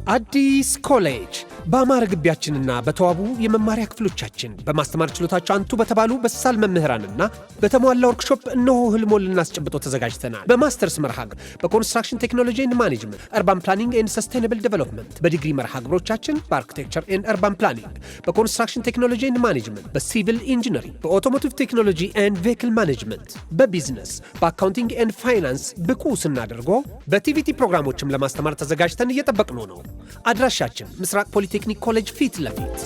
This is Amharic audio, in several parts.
አዲስ ኮሌጅ በአማረ ግቢያችንና በተዋቡ የመማሪያ ክፍሎቻችን በማስተማር ችሎታቸው አንቱ በተባሉ በሳል መምህራንና በተሟላ ወርክሾፕ እነሆ ህልሞን ልናስጨብጦ ተዘጋጅተናል። በማስተርስ መርሃ ግብር በኮንስትራክሽን ቴክኖሎጂ ኤንድ ማኔጅመንት፣ አርባን ፕላኒንግ ኤንድ ሰስቴይነብል ዴቨሎፕመንት፣ በዲግሪ መርሃ ግብሮቻችን በአርኪቴክቸር ኤንድ አርባን ፕላኒንግ፣ በኮንስትራክሽን ቴክኖሎጂ ኤንድ ማኔጅመንት፣ በሲቪል ኢንጂነሪንግ፣ በኦቶሞቲቭ ቴክኖሎጂ ኤንድ ቬሂክል ማኔጅመንት፣ በቢዝነስ፣ በአካውንቲንግ ኤንድ ፋይናንስ ብቁ ስናደርጎ በቲቪቲ ፕሮግራሞችም ለማስተማር ተዘጋጅተን እየጠበቅነው ነው። አድራሻችን ምስራቅ ፖሊቴክኒክ ኮሌጅ ፊት ለፊት።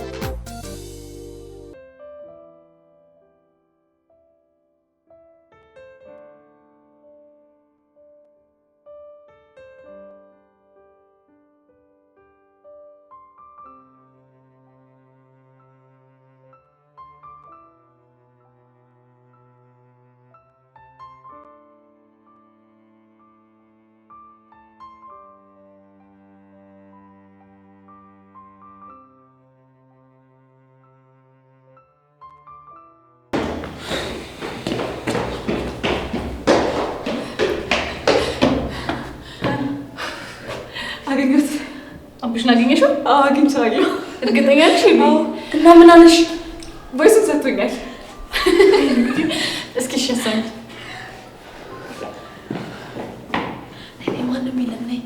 አገኘሁት። አብሽን አገኘሽው? አዎ አግኝቻለሁ። እርግጠኛ ነሽ? አዎ። እና ምን አለሽ? ቮይሱን ሰጥቶኛል። እስኪ ሸሳኝ። እኔ ማንም የለም ነኝ።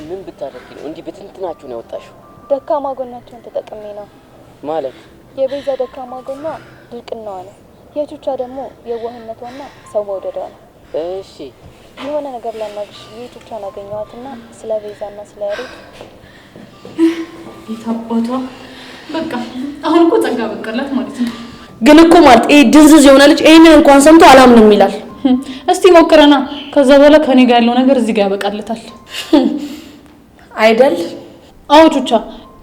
ምን ብታረቂ ነው እንዲህ በትንትናችሁን ያወጣሽው? ደካማ ጎናቸውን ተጠቅሜ ነው። ማለት የቤዛ ደካማ ጎኗ ድርቅናዋ ነው። የቹቻ ደግሞ የዋህነቷና ሰው መውደዷ ነው። እሺ የሆነ ነገር ላናግርሽ የቹቻን አገኘኋትና ስለ ቤዛና ስለ ያሬድ የታባቷ በቃ አሁን እኮ ጸጋ በቀላት ማለት ነው። ግን እኮ ማለት ድንዝዝ የሆነ ልጅ ይሄንን እንኳን ሰምቶ አላምንም ይላል። እስቲ ሞክረና ከዛ በኋላ ከኔ ጋር ያለው ነገር እዚህ ጋር ያበቃለታል አይደል? አዎ ቹቻ፣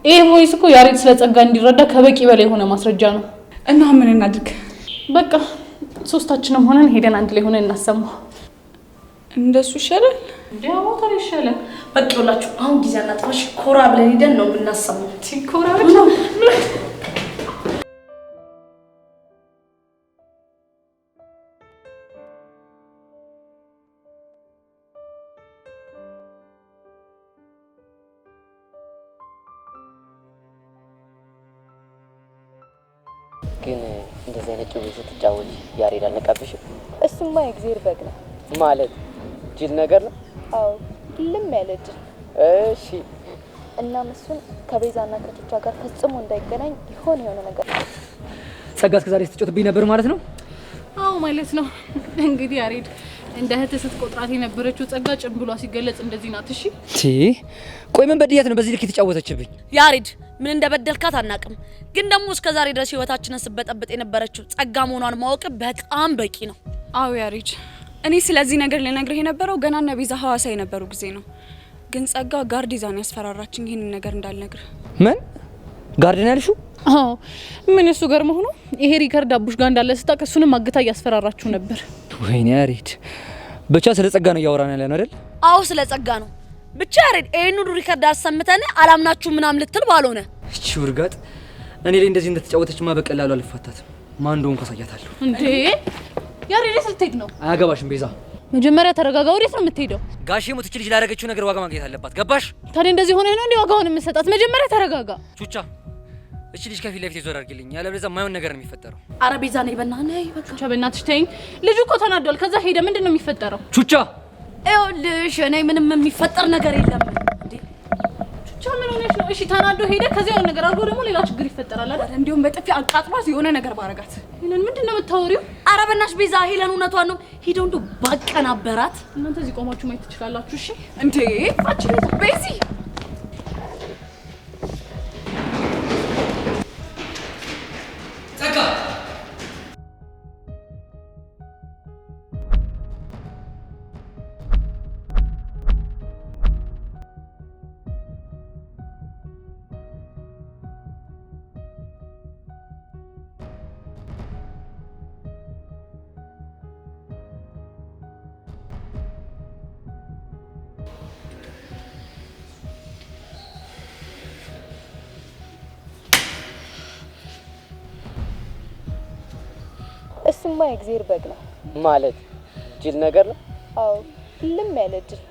ይሄ ቮይስ እኮ ያሬድ ስለ ጸጋ እንዲረዳ ከበቂ በላይ የሆነ ማስረጃ ነው። እና ምን እናድርግ? በቃ ሶስታችንም ሆነን ሄደን አንድ ላይ ሆነን እናሰማው። እንደሱ ይሻላል። ዲያው ታሪ ይሻላል። በቃ ይኸውላችሁ አሁን ጊዜ አናጥፋሽ፣ ኮራ ብለን ሄደን ነው የምናሰማው። ኮራ ብለን ግን እንደዚህ አይነት ጭውውት ስትጫወች ያሬድ አልነቃብሽም? እሱማ የእግዚአብሔር በግ ነው ማለት ጅል ነገር ነው። አዎ ልም ያለ ጅል። እሺ እና እሱን ከቤዛና ከቹቻ ጋር ፈጽሞ እንዳይገናኝ የሆነ ነገር ጸጋ እስከ ዛሬ ስትጮትብኝ ነበር ማለት ነው? አዎ ማለት ነው። እንግዲህ ያሬድ እንደ እህት ስትቆጥራት የነበረችው ጸጋ ጭንብሏ ሲገለጽ እንደዚህ ናት። እሺ ቆይ ምን በድያት ነው በዚህ ልክ የተጫወተችብኝ? ያሬድ ምን እንደበደልካት አናቅም፣ ግን ደግሞ እስከ ዛሬ ድረስ ህይወታችንን ስበጠበጥ የነበረችው ጸጋ መሆኗን ማወቅ በጣም በቂ ነው። አዎ ያሬድ፣ እኔ ስለዚህ ነገር ልነግርህ የነበረው ገና እነ ቤዛ ሐዋሳ የነበሩ ጊዜ ነው። ግን ጸጋ ጋርድ ይዛን ያስፈራራችኝ ይሄንን ነገር እንዳልነግርህ። ምን ጋርድን ያልሽው? አዎ ምን እሱ ገርሞ ሆኖ ይሄ ሪከርድ አቡሽ ጋር እንዳለ ስታውቅ እሱንም አግታ እያስፈራራችሁ ነበር። ወይኔ ያሬድ፣ ብቻ ስለ ጸጋ ነው እያወራን ያለ ነው አይደል? አዎ ስለ ጸጋ ነው። ብቻ ያሬድ ይሄን ሁሉ ሪከርድ አሰምተን አላምናችሁ ምናምን ልትል ባልሆነ። እቺ ውርጋጥ እኔ ላይ እንደዚህ እንደተጫወተችማ በቀላሉ አልፋታትም። ማን እንደሆንኩ አሳያታለሁ። እንዴ ያሬድ ስትሄድ ነው? አያገባሽም ቤዛ። መጀመሪያ ተረጋጋ። ወዴት ነው የምትሄደው? ጋሼ ሞት እቺ ልጅ ላደረገችው ነገር ዋጋ ማግኘት አለባት። ገባሽ? ታዲያ እንደዚህ ሆነ ነው እንዴ ዋጋውን የምትሰጣት? መጀመሪያ ተረጋጋ። ቹቻ እቺ ልጅ ከፊት ለፊት ይዞር አድርግልኝ፣ ያለበለዚያ ማይሆን ነገር ነው የሚፈጠረው። አረ ቤዛ ነኝ በእናትህ ነይ በቃ። ቹቻ በእናትሽ ተይኝ። ልጁ እኮ ተናዷል። ከዛ ሄደ። ምንድነው የሚፈጠረው? ቹቻ ይኸውልሽ እኔ ምንም የሚፈጠር ነገር የለም። እንዴ ቹቻ ምን ሆነሽ ነው? እሺ ተናዶ ሄደ። ከዛ የሆነ ነገር አድርጎ ደግሞ ሌላ ችግር ይፈጠራል አይደል? እንዲሁም በጥፊ አቃጥሏት የሆነ ነገር ባረጋት። ሄለን ምንድነው የምታወሪው? አረ በእናትሽ ቤዛ ሄለን እውነቷን ነው። ሄደው እንደው ባቀናበራት። እናንተ እዚህ ቆማችሁ ማየት ትችላላችሁ። እሺ እንዴ አቺ ቤዚ ጸጋ እሱማ የእግዚአብሔር በግ ነው ማለት ጅል ነገር ነው። አዎ ልም ያለ ጅል።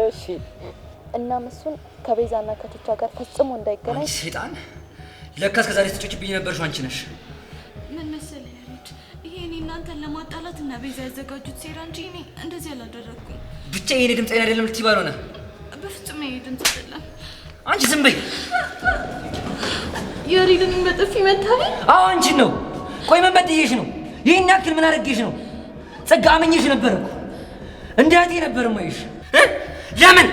እሺ እናም እሱን ከቤዛና ከቱቻ ጋር ፈጽሞ እንዳይገናኝ። አንቺ ሰይጣን! ለካ እስከ ዛሬ ስትጮችብኝ ነበርሽ አንቺ ነሽ። ምን መሰለህ ያሬድ፣ ይሄ እኔ እናንተን ለማጣላት እና ቤዛ ያዘጋጁት ሴራ እንጂ እኔ እንደዚህ አላደረኩም። ብቻ የኔ ድምፅ አይደለም ልትይ ባልሆነ። በፍጹም የኔ ድምፅ አይደለም። አንቺ ዝም በይ። ያሬድን በጥፊ መታኝ? አዎ አንቺን ነው። ቆይ ምን በድዬሽ ነው? ይሄን ያክል ምን አደረግሽ ነው? ጸጋ አመኘሽ ነበር እኮ እንደ እህቴ ነበር የማይሽ። ለምን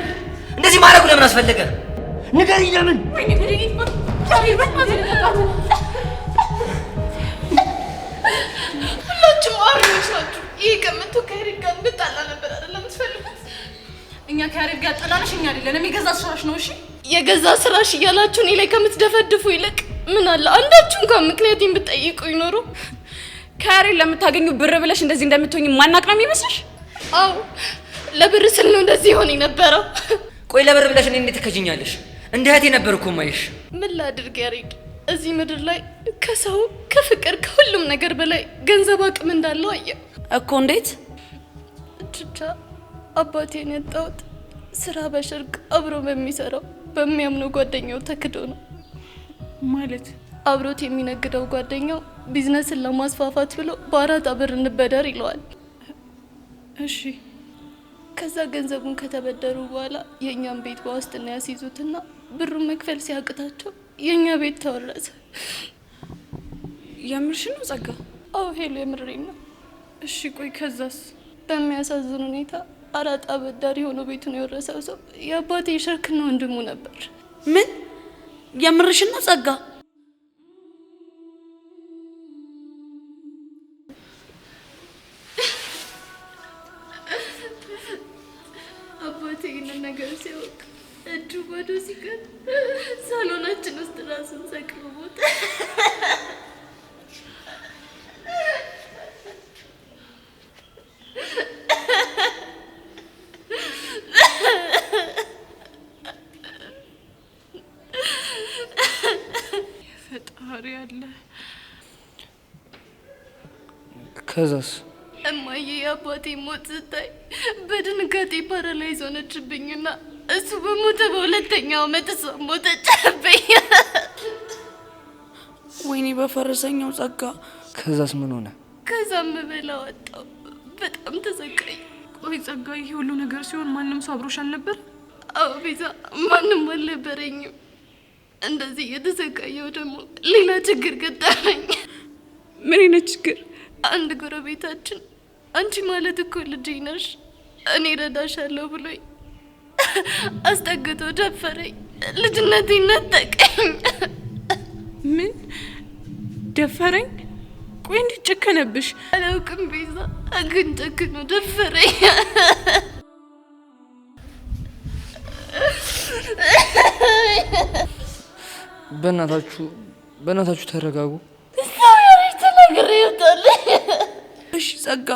እንደዚህ ማድረጉ ለምን አስፈለገ? ንገሪኝ ለምን? ወይኔ በድጌት ያሬድ ሁላችሁም አሪዎች ናችሁ። ይሄ ከመቶ ከያሬድ ጋር እንድጣላ ነበር አይደለም የምትፈልጉት? እኛ ከያሬድ ጋር ጠላንሽ እኛ አይደለንም፣ የገዛ ስራሽ ነው። እሺ የገዛ ስራሽ እያላችሁ እኔ ላይ ከምትደፈድፉ ይልቅ ምን አለ አንዳችሁ እንኳን ምክንያቴን ብትጠይቁ ይኖሩ። ከያሬድ ለምታገኙ ብር ብለሽ እንደዚህ እንደምትሆኝ ማናቅ ነው የሚመስልሽ? አዎ ለብር ስል ነው እንደዚህ ሆነ የነበረው። ቆይ ለብር ብለሽ እኔ እንዴት ትከጂኛለሽ? እንደ እህቴ ነበር እኮ የማይሽ። ምን ላድርግ ያሬድ፣ እዚህ ምድር ላይ ከሰው ከፍቅር ከሁሉም ነገር በላይ ገንዘብ አቅም እንዳለው አየሁ እኮ። እንዴት? ብቻ አባቴን ያጣሁት ስራ በሽርቅ አብሮ በሚሰራው በሚያምነው ጓደኛው ተክዶ ነው። ማለት አብሮት የሚነግደው ጓደኛው ቢዝነስን ለማስፋፋት ብሎ በአራጣ ብር እንበደር ይለዋል። እሺ ከዛ ገንዘቡን ከተበደሩ በኋላ የእኛን ቤት በዋስትና ያስይዙትና ብሩን መክፈል ሲያቅታቸው የእኛ ቤት ተወረሰ። የምርሽ ነው ጸጋ? አዎ ሄሎ የምሬን ነው። እሺ ቆይ ከዛስ? በሚያሳዝን ሁኔታ አራጣ በዳሪ ሆኖ ቤቱን የወረሰው ሰው የአባቴ የሸርክና ወንድሙ ነበር። ምን? የምርሽን ነው ጸጋ? አባቴ ይህንን ነገር ሲያውቅ እጁ ባዶ ሲቀር ሳሎናችን ውስጥ ራሱን ሰቅሎ ሞተ። ፈጣሪ አለ። ከዛስ? እማዬ የአባቴ ሞት ስታይ በድንጋጤ ፓራላይዝ ሆነችብኝና እሱ በሞተ በሁለተኛው ዓመት እሷ ሞተችብኝ። ወይኔ በፈረሰኛው ጸጋ። ከዛስ ምን ሆነ? ከዛም በላ ወጣው። በጣም ተሰቃይ። ቆይ ጸጋ፣ ይሄ ሁሉ ነገር ሲሆን ማንም ሰው አብሮሽ አልነበር? አዎ ቤዛ፣ ማንም አልነበረኝም። እንደዚህ የተሰቃየው ደግሞ ሌላ ችግር ገጠመኝ። ምን አይነት ችግር? አንድ ጎረቤታችን አንቺ ማለት እኮ ልጄ ነሽ፣ እኔ እረዳሻለሁ ብሎኝ አስጠግቶ ደፈረኝ። ልጅነቴን ነጠቀኝ። ምን ደፈረኝ? ቆይ እንዴት ጨከነብሽ? አላውቅም ቤዛ፣ ግን ጨክኖ ደፈረኝ። በእናታችሁ ተረጋጉ። ሰው ያለች ተናግሬ ይወጣል። እሺ ጸጋ፣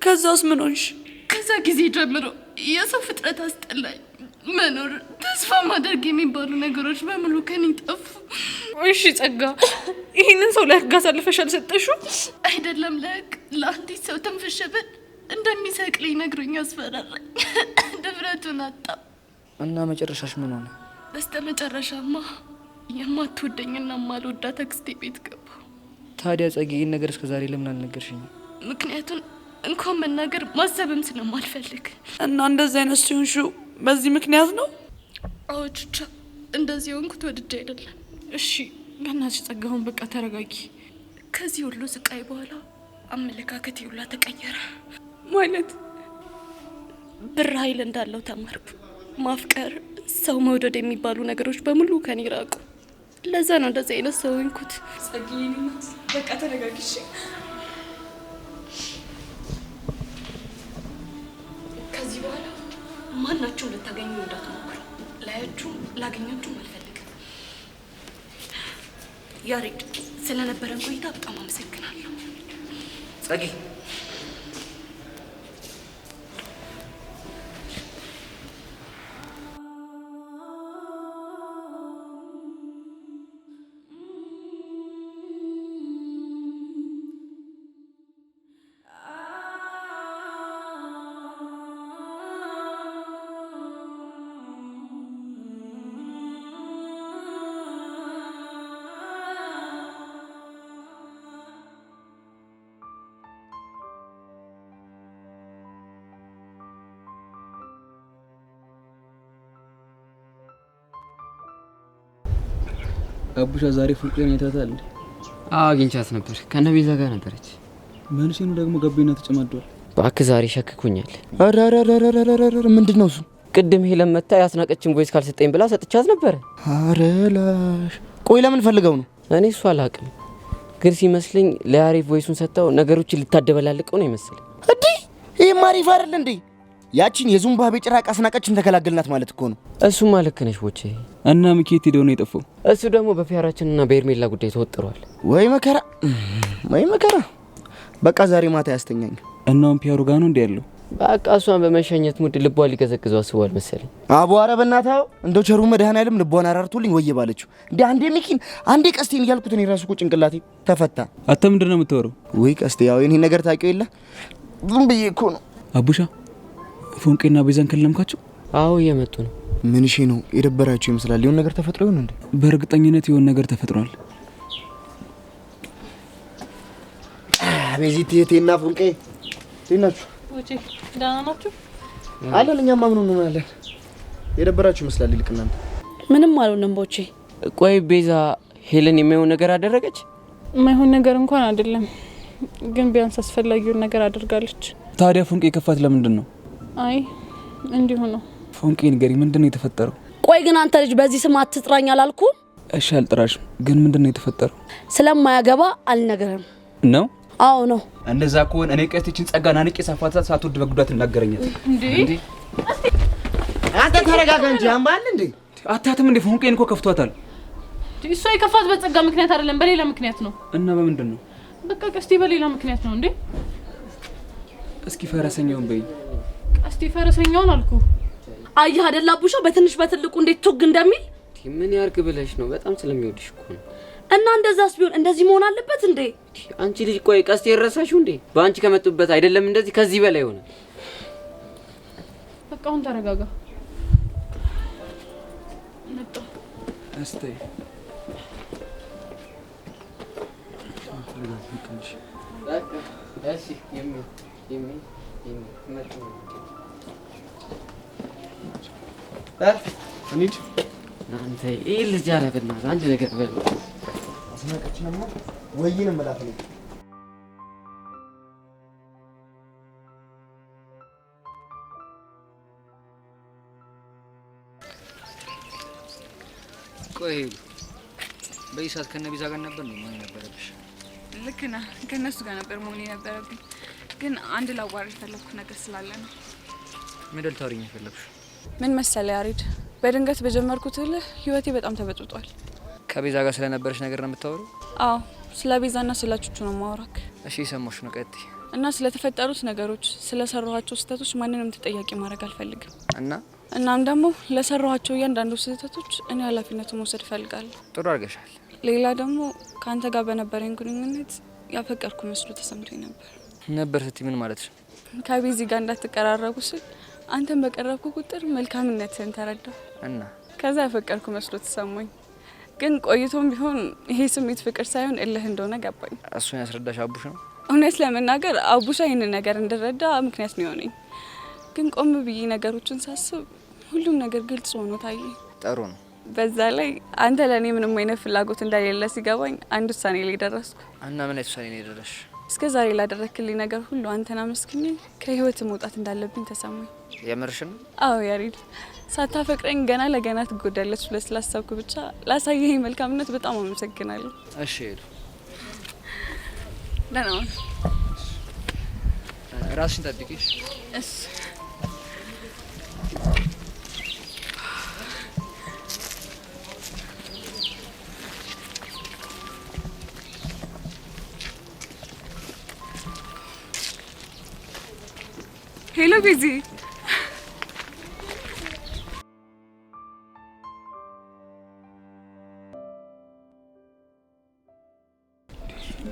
ከዛስ ምን ሆንሽ? ከዛ ጊዜ ጀምሮ የሰው ፍጥረት አስጠላኝ። መኖር ተስፋ ማድረግ የሚባሉ ነገሮች በሙሉ ከኔ ጠፉ። እሺ ጸጋ፣ ይሄንን ሰው ለህግ አሳልፈሽ አልሰጠሽው? አይደለም ለህግ፣ ለአንዲት ሰው ትንፍሽ ብል እንደሚሰቅለኝ ነግሮኝ አስፈራራኝ። ድፍረቱን አጣው። እና መጨረሻሽ ምን ሆነ? በስተመጨረሻማ የማትወደኝና የማልወዳት አክስቴ ቤት ገባሁ። ታዲያ ጸጊ፣ ይህን ነገር እስከዛሬ ለምን አልነገርሽኝም? ምክንያቱን እንኳን መናገር ማሰብም ስለማልፈልግ። እና እንደዚህ አይነት ሲሆንሹ በዚህ ምክንያት ነው? አዎ ቹቻ፣ እንደዚህ ሆንኩት ወድጄ አይደለም። እሺ በእናትሽ ጸጋውን በቃ ተረጋጊ። ከዚህ ሁሉ ስቃይ በኋላ አመለካከቴ ሁላ ተቀየረ። ማለት ብር ኃይል እንዳለው ተማርኩ። ማፍቀር፣ ሰው መውደድ የሚባሉ ነገሮች በሙሉ ከኔ ራቁ። ለዛ ነው እንደዚህ አይነት ሰው ሆንኩት። ጸጋዬ በቃ ተረጋጊ። ከዚህ በኋላ ማናችሁም ልታገኙ እንዳትሞክሩ። ላያችሁም ላገኛችሁም አልፈልግም። ያሬድ፣ ስለነበረን ቆይታ በጣም አመሰግናለሁ። ጸጊ፣ አቡሻ ዛሬ ፎንቄን አይታታል እንዴ? አግኝቻት ነበር። ከነቤዛ ጋር ነበረች። ምን ሲኑ ደግሞ ገቤና ተጨማዷል። እባክህ ዛሬ ሸክኩኛል። አራራራራራራ ምንድነው እሱ? ቅድም ሄለን መታ ያስናቀችን ቮይስ ካልሰጠኝ ብላ ሰጥቻት ነበር። አረላሽ ቆይ ለምን ፈልገው ነው? እኔ እሱ አላውቅም፣ ግን ሲመስለኝ ለያሬ ቮይሱን ሰጠው ነገሮችን ልታደበላልቀው ነው ይመስለኝ። እንዴ ይሄ ማሪፍ አይደል እንዴ? ያቺን የዙምባቤ ጭራቅ አስናቀችን ተከላገልናት ማለት እኮ ነው። እሱማ ልክ ነሽ ቦቼ። እና ምኬት ሄደው ነው የጠፋው? እሱ ደግሞ በፒያራችንና በኤርሜላ ጉዳይ ተወጥሯል። ወይ መከራ ወይ መከራ። በቃ ዛሬ ማታ ያስተኛኝ። እናም ፒያሩ ጋር ነው እንዴ ያለው? በቃ እሷን በመሸኘት ሙድ ልቧ ሊገዘግዘው አስቧል መሰለኝ። አቧረ በእናታው እንደው ቸሩ መድኃኔዓለም ልቧን አራርቶልኝ ወየ ባለችው እንዴ። አንዴ ሚኪን አንዴ ቀስቴን እያልኩት እኔ ራሱ እኮ ጭንቅላቴ ተፈታ። አንተ ምንድነው የምትወረው? ወይ ቀስቴ ያው የኔ ነገር ታውቂው የለ ዝም ብዬ እኮ ነው። አቡሻ ፎንቄና ቤዛን ከለምካቸው? አዎ እየመጡ ነው። ምን እሺ ነው የደበራቸው ይመስላል። የሆነ ነገር ተፈጥሮ ይሆን እንዴ? በእርግጠኝነት የሆነ ነገር ተፈጥሯል። ቤዚት የቴና ፎንቄ ቴናችሁ ወጪ ደህና ናችሁ? አለን። እኛማ ምን ነው አለን። የደበራችሁ ይመስላል። ይልቅ እናንተ ምንም አልሆነም ቦቼ። ቆይ ቤዛ ሄለን የማይሆን ነገር አደረገች? የማይሆን ነገር እንኳን አይደለም፣ ግን ቢያንስ አስፈላጊውን ነገር አድርጋለች። ታዲያ ፎንቄ ከፋት ለምንድን ነው? አይ እንዲሁ ነው። ፎንቄ ንገሪ፣ ምንድነው የተፈጠረው? ቆይ ግን አንተ ልጅ በዚህ ስም አትጥራኝ አላልኩ? እሺ አልጥራሽም፣ ግን ምንድነው የተፈጠረው? ስለማያገባ አልነገርም ነው? አዎ ነው። እንደዛ ከሆነ እኔ ቀስቲችን ጸጋና ንቄ ሳፋታት ሳትወድ በጉዳት እናገረኛት እንዴ? አንተ ተረጋጋ እንጂ አምባል እንዴ? አታትም እንዴ? ፎንቄን እኮ ከፍቷታል። እሷ የከፋት በጸጋ ምክንያት አይደለም፣ በሌላ ምክንያት ነው። እና በምንድን ነው? በቃ ቀስቴ በሌላ ምክንያት ነው። እንዴ እስኪ ፈረሰኛውን በይ። ቀስቴ ፈረሰኛውን አልኩ። አየህ አይደል አቡሻ በትንሽ በትልቁ እንዴት ቱግ እንደሚል። ምን ያርግ ብለሽ ነው? በጣም ስለሚወድሽ እኮ ነው። እና እንደዛስ ቢሆን እንደዚህ መሆን አለበት እንዴ? አንቺ ልጅ ቆይ ቀስቴ ረሳሽው እንዴ? በአንቺ ከመጡበት አይደለም እንደዚህ ከዚህ በላይ ሆነ። በቃ አሁን ተረጋጋ። መጣ እስቲ እሺ እንዴ አንተ ይሄ ልጅ አረብና አንድ ነገር በል። አስናቀችንማ ወይንም መላክ ነው። ቆይ በይሳት ከነቢዛ ጋር ነበር ነው ማን ነበረብሽ? ልክ ነህ። ከነሱ ጋር ነበር መሆን የነበረብኝ፣ ግን አንድ ላዋራ የፈለኩት ነገር ስላለ ነው። ምን ልታወሪኝ የፈለግሽ? ምን መሰለህ ያሬድ፣ በድንገት በጀመርኩት ህይወቴ በጣም ተበጥጧል። ከቤዛ ጋር ስለነበረሽ ነገር ነው የምታወሪው? አዎ፣ ስለ ቤዛና ስለ ቹቹ ነው ማውራክ። እሺ ሰማሽ ነው ቀጥይ። እና ስለተፈጠሩት ነገሮች፣ ስለሰራኋቸው ስህተቶች ማንንም ተጠያቂ ማድረግ አልፈልግም። እናም ደግሞ ለሰራኋቸው እያንዳንዱ ስህተቶች እኔ ኃላፊነቱን መውሰድ እፈልጋለሁ። ጥሩ አድርገሻል። ሌላ ደግሞ ከአንተ ጋር በነበረኝ ግንኙነት ያፈቀርኩ መስሎ ተሰምቶኝ ነበር ስትይ ምን ማለት ነው? ከቤዚ ጋር እንዳትቀራረቡ ስል አንተን በቀረብኩ ቁጥር መልካምነትን ተረዳሁ እና ከዛ ያፈቀርኩ መስሎ ተሰማኝ። ግን ቆይቶም ቢሆን ይሄ ስሜት ፍቅር ሳይሆን እልህ እንደሆነ ገባኝ። እሱን ያስረዳሽ አቡሽ ነው? እውነት ለመናገር አቡሻ ይህንን ነገር እንድረዳ ምክንያት ነው የሆነኝ። ግን ቆም ብዬ ነገሮችን ሳስብ ሁሉም ነገር ግልጽ ሆኖ ታየኝ። ጥሩ ነው። በዛ ላይ አንተ ለእኔ ምንም አይነት ፍላጎት እንደሌለ ሲገባኝ አንድ ውሳኔ ላይ ደረስኩ። እና ምን አይነት ውሳኔ ነው የደረስሽ? እስከ ዛሬ ላደረክልኝ ነገር ሁሉ አንተን አመስግኜ ከህይወት መውጣት እንዳለብኝ ተሰማኝ። የምርሽን? አዎ ያሬድ፣ ሳታፈቅረኝ ገና ለገና ትጎዳለች ብለህ ስላሰብኩ ብቻ ላሳየኸኝ መልካምነት በጣም አመሰግናለሁ። እሺ ሄዱ። ደህና ሁን። ራስሽን ጠብቂሽ። እሺ ሄሎ ቤዚ።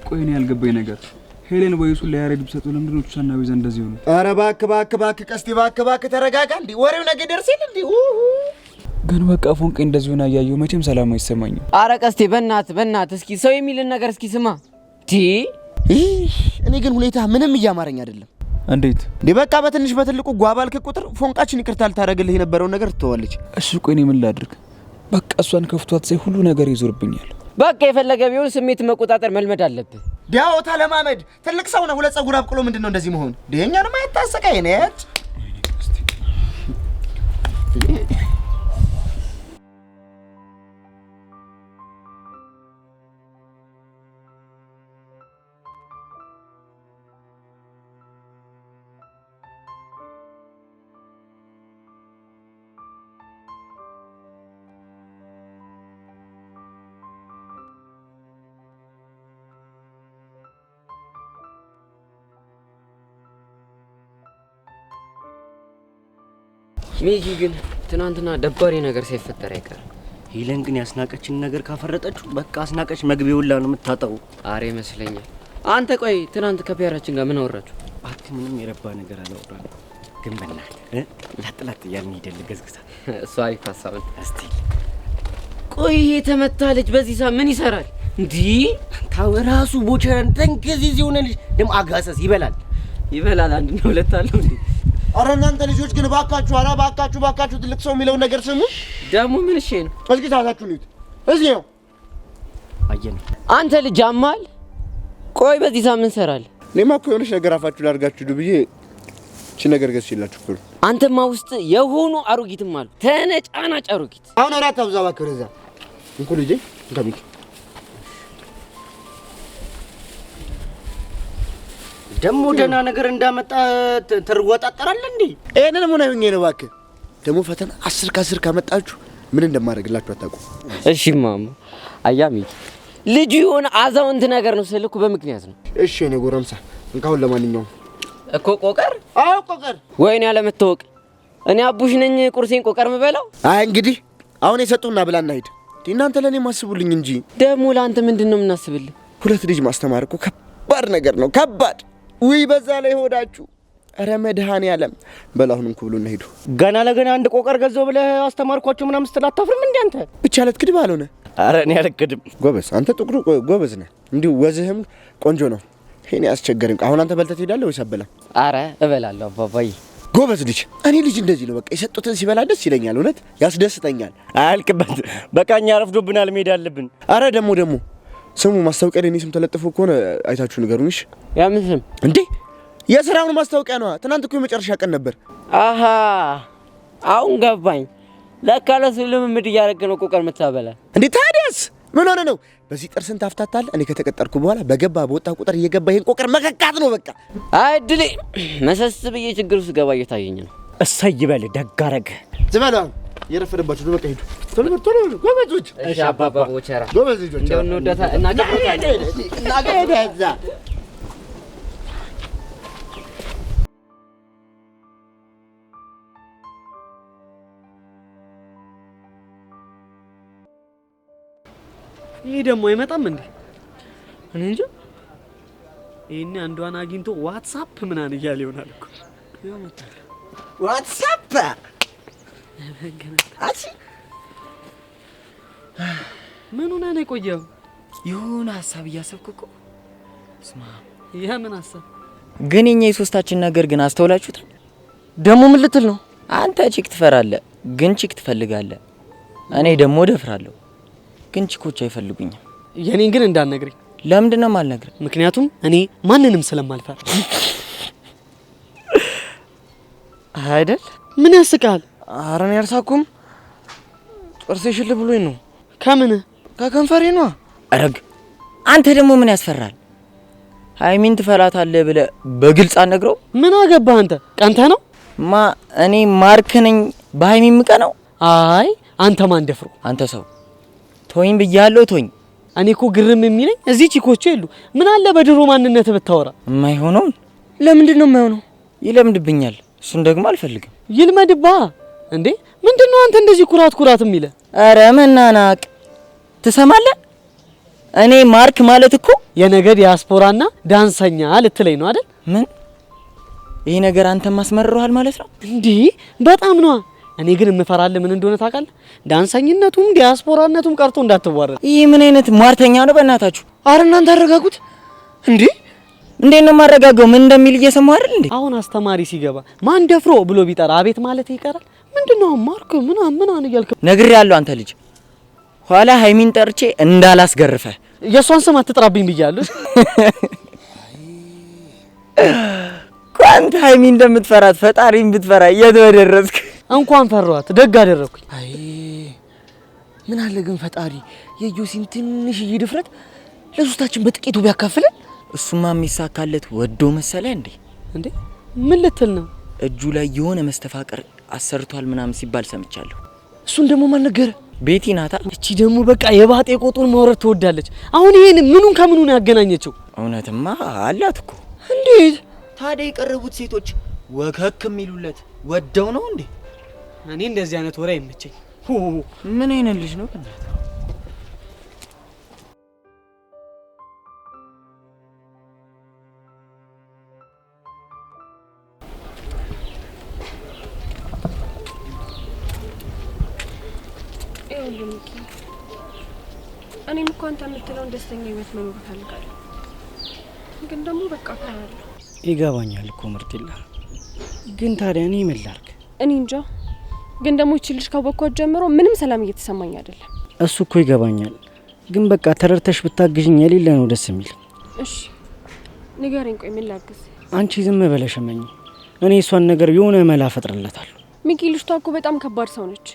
ቆይ እኔ ያልገባኝ ነገር ሄለን ወይሱን ለያሬድ ብሰጠው ለምንድን ነው ቹቻና ቤዛ እንደዚህ ሆነ? ኧረ እባክህ ቀስቲ እባክህ ተረጋጋ። እንዴ ወሬው ነገ ደርሰል እንዴ? ግን በቃ ፎንቄ እንደዚህ ሆነ ያያየው መቼም ሰላም አይሰማኝም። አረ ቀስቴ በእናት እስኪ ሰው የሚልን ነገር እስኪ ስማ። እኔ ግን ሁኔታ ምንም እያማረኝ አይደለም። እንዴት እንዴ? በቃ በትንሽ በትልቁ ጓባልክ ቁጥር ፎንቃችን ይቅርታ ልታደርግልህ የነበረውን ነገር ትተዋለች። እሺ ቆይ እኔ ምን ላድርግ? በቃ እሷን ከፍቷት ሳይ ሁሉ ነገር ይዞርብኛል። በቃ የፈለገ ቢሆን ስሜት መቆጣጠር መልመድ አለብህ። ዲያውታ ለማመድ ትልቅ ሰው ነው። ሁለት ጸጉር አብቅሎ ምንድነው እንደዚህ መሆን? ደኛንም አይታሰቀኝ ነች። ሚኪ ግን ትናንትና ደባሪ ነገር ሳይፈጠር አይቀርም። ሄለን ግን ያስናቀችን ነገር ካፈረጠችው በቃ አስናቀች መግቢያውላ ነው የምታጣው። አሬ ይመስለኛል። አንተ ቆይ ትናንት ከፒያራችን ጋር ምን አወራችሁ? አት ምንም የረባ ነገር አላወራንም። ግን በእናትህ ላጥላት እያልን ሄደን ገዝግዛ እሷ አሪፍ ሀሳብ ነው። እስቲ ቆይ የተመታ ልጅ በዚህ ሰዓት ምን ይሰራል? እንዲህ ታው ራሱ ቦቸረን ተንከዚህ ሲሆነ ልጅ ደም አጋሰስ ይበላል አንድ ነው ሁለት አለው እንዴ? አረ እናንተ ልጆች ግን ባካችሁ፣ አረ ባካችሁ ትልቅ ሰው የሚለውን ነገር ስሙ። ደሙ ምን እሺ ነው? እስኪ ታዛችሁት እዚህ ነው አየን። አንተ ልጅ አማል ቆይ በዚህ ሰዓት ምን ሰራል? እኔማ እኮ የሆነች ነገር አፋችሁ ላድርጋችሁ ብዬ እቺ ነገር ገዝቼላችሁ እኮ። አንተማ ውስጥ የሆኑ አሮጊትም አሉ፣ ተነጫናጭ አሮጊት። አሁን አራት አብዛ ባከረ እዛ እንኩ ልጄ እንከሚክ ደሞ ደና ነገር እንዳመጣ ትርወጣጣራለህ እንዴ? እኔን ምን አይሆኝ ነው እባክህ። ደሞ ፈተና 10 ከ10 ካመጣችሁ ምን እንደማደርግላችሁ አታውቁ። እሺ ማማ አያሚ ልጅ የሆነ አዛውንት ነገር ነው ስልኩ በምክንያት ነው። እሺ እኔ ጎረምሳ እንካውን ለማንኛውም እኮ ቆቀር ቆቀር ወይኔ ያለመታወቅ እኔ አቡሽ ነኝ ቁርሴን ቆቀር ምበላው። አይ እንግዲህ አሁን የሰጡና ብላና ሂድ። እናንተ ለኔ ማስቡልኝ እንጂ ደሞ ለአንተ ምንድነው የምናስብልህ? ሁለት ልጅ ማስተማር እኮ ከባድ ነገር ነው፣ ከባድ። ውይ በዛ ላይ ሆዳችሁ። አረ መድኃኒዓለም በላሁንም ኩብሉና ሄዱ። ገና ለገና አንድ ቆቀር ገዘው ብለህ አስተማርኳቸው ምናምን ስትል አታፍርም እንዴ አንተ? ብቻ ለትክድ ባልሆነ። አረ እኔ አልክድም። ጎበዝ አንተ ጥቁሩ ጎበዝ ነህ። እንዲሁ ወዝህም ቆንጆ ነው። እኔ አስቸገረኝ። አሁን አንተ በልተህ ትሄዳለህ ወይስ አበላም? አረ እበላለሁ አባባዬ። ጎበዝ ልጅ። እኔ ልጅ እንደዚህ ነው በቃ የሰጡትን ሲበላ ደስ ይለኛል። እውነት ያስደስተኛል። አያልቅበት። በቃኛ ረፍዶብናል፣ መሄድ አለብን። አረ ደሞ ስሙ ማስታወቂያ ላይ ስም ተለጥፎ ከሆነ አይታችሁ ንገሩኝ። እሺ ያ ምን ስም እንዴ? የሥራውን ማስታወቂያ ነው። ትናንት እኮ የመጨረሻ ቀን ነበር። አሃ አሁን ገባኝ። ለካ ለምድ እያደረገ ነው ቆቀር የምታበላ እንዴ? ታዲያስ ምን ሆነ ነው? በዚህ ጥርስን ታፍታታለህ። እኔ ከተቀጠርኩ በኋላ በገባ በወጣ ቁጥር እየገባ ይሄን ቆቀር መከካት ነው በቃ። አይ ድሌ መሰስ ብዬ ችግር ውስጥ ገባ እየታየኝ ነው። እሰይ ይበል ደግ አደረገ። ዝበላ የረፈደባችሁ ነው በቃ ሂዱ። ቶሎ ጎበዞች። እሺ አባባ ቦቸራ ጎበዝ ልጆች እንደው እንወዳታ እና ገበታ ይሄ ደግሞ አይመጣም እንዴ? እኔ እንጃ። ይሄኔ አንዷን አግኝቶ ዋትስአፕ ምናምን እያለ ይሆናል እኮ። ዋትስአፕ አቺ ምን ሆነ ነው የቆየው? የሆነ ሐሳብ እያሰብኩ እኮ። ስማ የምን ሐሳብ ግን? የኛ የሶስታችን ነገር ግን አስተውላችሁታል? ደግሞ ምን ልትል ነው? አንተ ቺክ ትፈራለህ፣ ግን ቺክ ትፈልጋለህ። እኔ ደግሞ ደፍራለሁ፣ ግን ቺኮች አይፈልጉኝም። የኔን ግን እንዳትነግረኝ። ለምንድን ነው የማልነግርህ? ምክንያቱም እኔ ማንንም ስለማልፈራ አይደል? ምን ያስቃል? ኧረ እኔ አልሳኩም። ጥርሴ ሽል ብሎኝ ነው። ከምን? ከከንፈሬ ነው። አረግ አንተ ደግሞ ምን ያስፈራል? ሃይሚን ትፈራታለህ ብለህ በግልጽ አትነግረው? ምን አገባህ አንተ? ቀንተህ ነው? እኔ ማርክ ነኝ በሃይሚ የምቀናው? አይ አንተ ማን ደፍሮ? አንተ ሰው ቶኝ ብያለሁ፣ ቶኝ። እኔ እኮ ግርም የሚለኝ እዚህ ቺኮቹ የሉ። ምን አለ በድሮ ማንነት ብታወራ? የማይሆነውን ለምንድን ነው የማይሆነው? ይለምድብኛል። እሱን ደግሞ አልፈልግም። ይልመድባ እንዴ? ምንድነው አንተ እንደዚህ ኩራት የሚለ? አረ መናናቅ ትሰማለህ? እኔ ማርክ ማለት እኮ የነገ ዲያስፖራና ዳንሰኛ ልትለኝ ነው አይደል? ምን ይሄ ነገር አንተ ማስመርሯል ማለት ነው እንዴ? በጣም ነው። እኔ ግን የምፈራልህ ምን እንደሆነ ታውቃለህ? ዳንሰኝነቱም ዲያስፖራነቱም ቀርቶ እንዳትዋረድ። ይሄ ምን አይነት ሟርተኛ ነው በእናታችሁ? አረ እናንተ አረጋጉት እንዴ! እንዴት ነው ማረጋጋው? ምን እንደሚል እየሰማህ አይደል እንዴ? አሁን አስተማሪ ሲገባ ማን ደፍሮ ብሎ ቢጠራ አቤት ማለት ይቀራል? ምንድነው ማርክ ምናምን እያልክ ነግሬሃለሁ። አንተ ልጅ ኋላ ሃይሚን ጠርቼ እንዳላስገርፈ የሷን ስም አትጥራብኝ ብያለሁ። ኳንት ሃይሚ እንደምትፈራት ፈጣሪን ብትፈራ የት በደረስክ። እንኳን ፈራኋት ደግ አደረኩኝ። አይ ምን አለ ግን ፈጣሪ የጆሲን ትንሽዬ ድፍረት ለሶስታችን በጥቂቱ ቢያካፍለን። እሱማ የሚሳካለት ወዶ መሰለ እንዴ? ምን ልትል ነው? እጁ ላይ የሆነ መስተፋቀር አሰርቷል ምናምን ሲባል ሰምቻለሁ። እሱን ደግሞ ማን ነገረ? ቤቲ ናታ። እቺ ደግሞ በቃ የባጤ ቆጡን ማውረድ ትወዳለች። አሁን ይሄን ምኑን ከምኑ ነው ያገናኘችው? እውነትማ አላት እኮ። እንዴት ታዲያ የቀረቡት ሴቶች ወከክ የሚሉለት ወደው ነው እንዴ? እኔ እንደዚህ አይነት ወሬ አይመቸኝ። ምን አይነት ልጅ ነው? እኔም እኮ አንተ የምትለውን ደስተኛ ህይወት መኖር እፈልጋለሁ፣ ግን ደግሞ በቃ ፈራለሁ። ይገባኛል እኮ ምርጥላ፣ ግን ታዲያ እኔ ምን ላድርግ? እኔ እንጃ፣ ግን ደግሞ እቺ ልጅ ካወቅኳት ጀምሮ ምንም ሰላም እየተሰማኝ አይደለም። እሱ እኮ ይገባኛል፣ ግን በቃ ተረድተሽ ብታግዥኝ የሌለ ነው ደስ የሚል። እሺ ንገረኝ፣ ቆይ ምን ላግዝ? አንቺ ዝም ብለሽ እመኚ፣ እኔ እሷን ነገር የሆነ መላ ፈጥርላታለሁ። ሚኪ፣ ልጅቷ እኮ በጣም ከባድ ሰው ነች።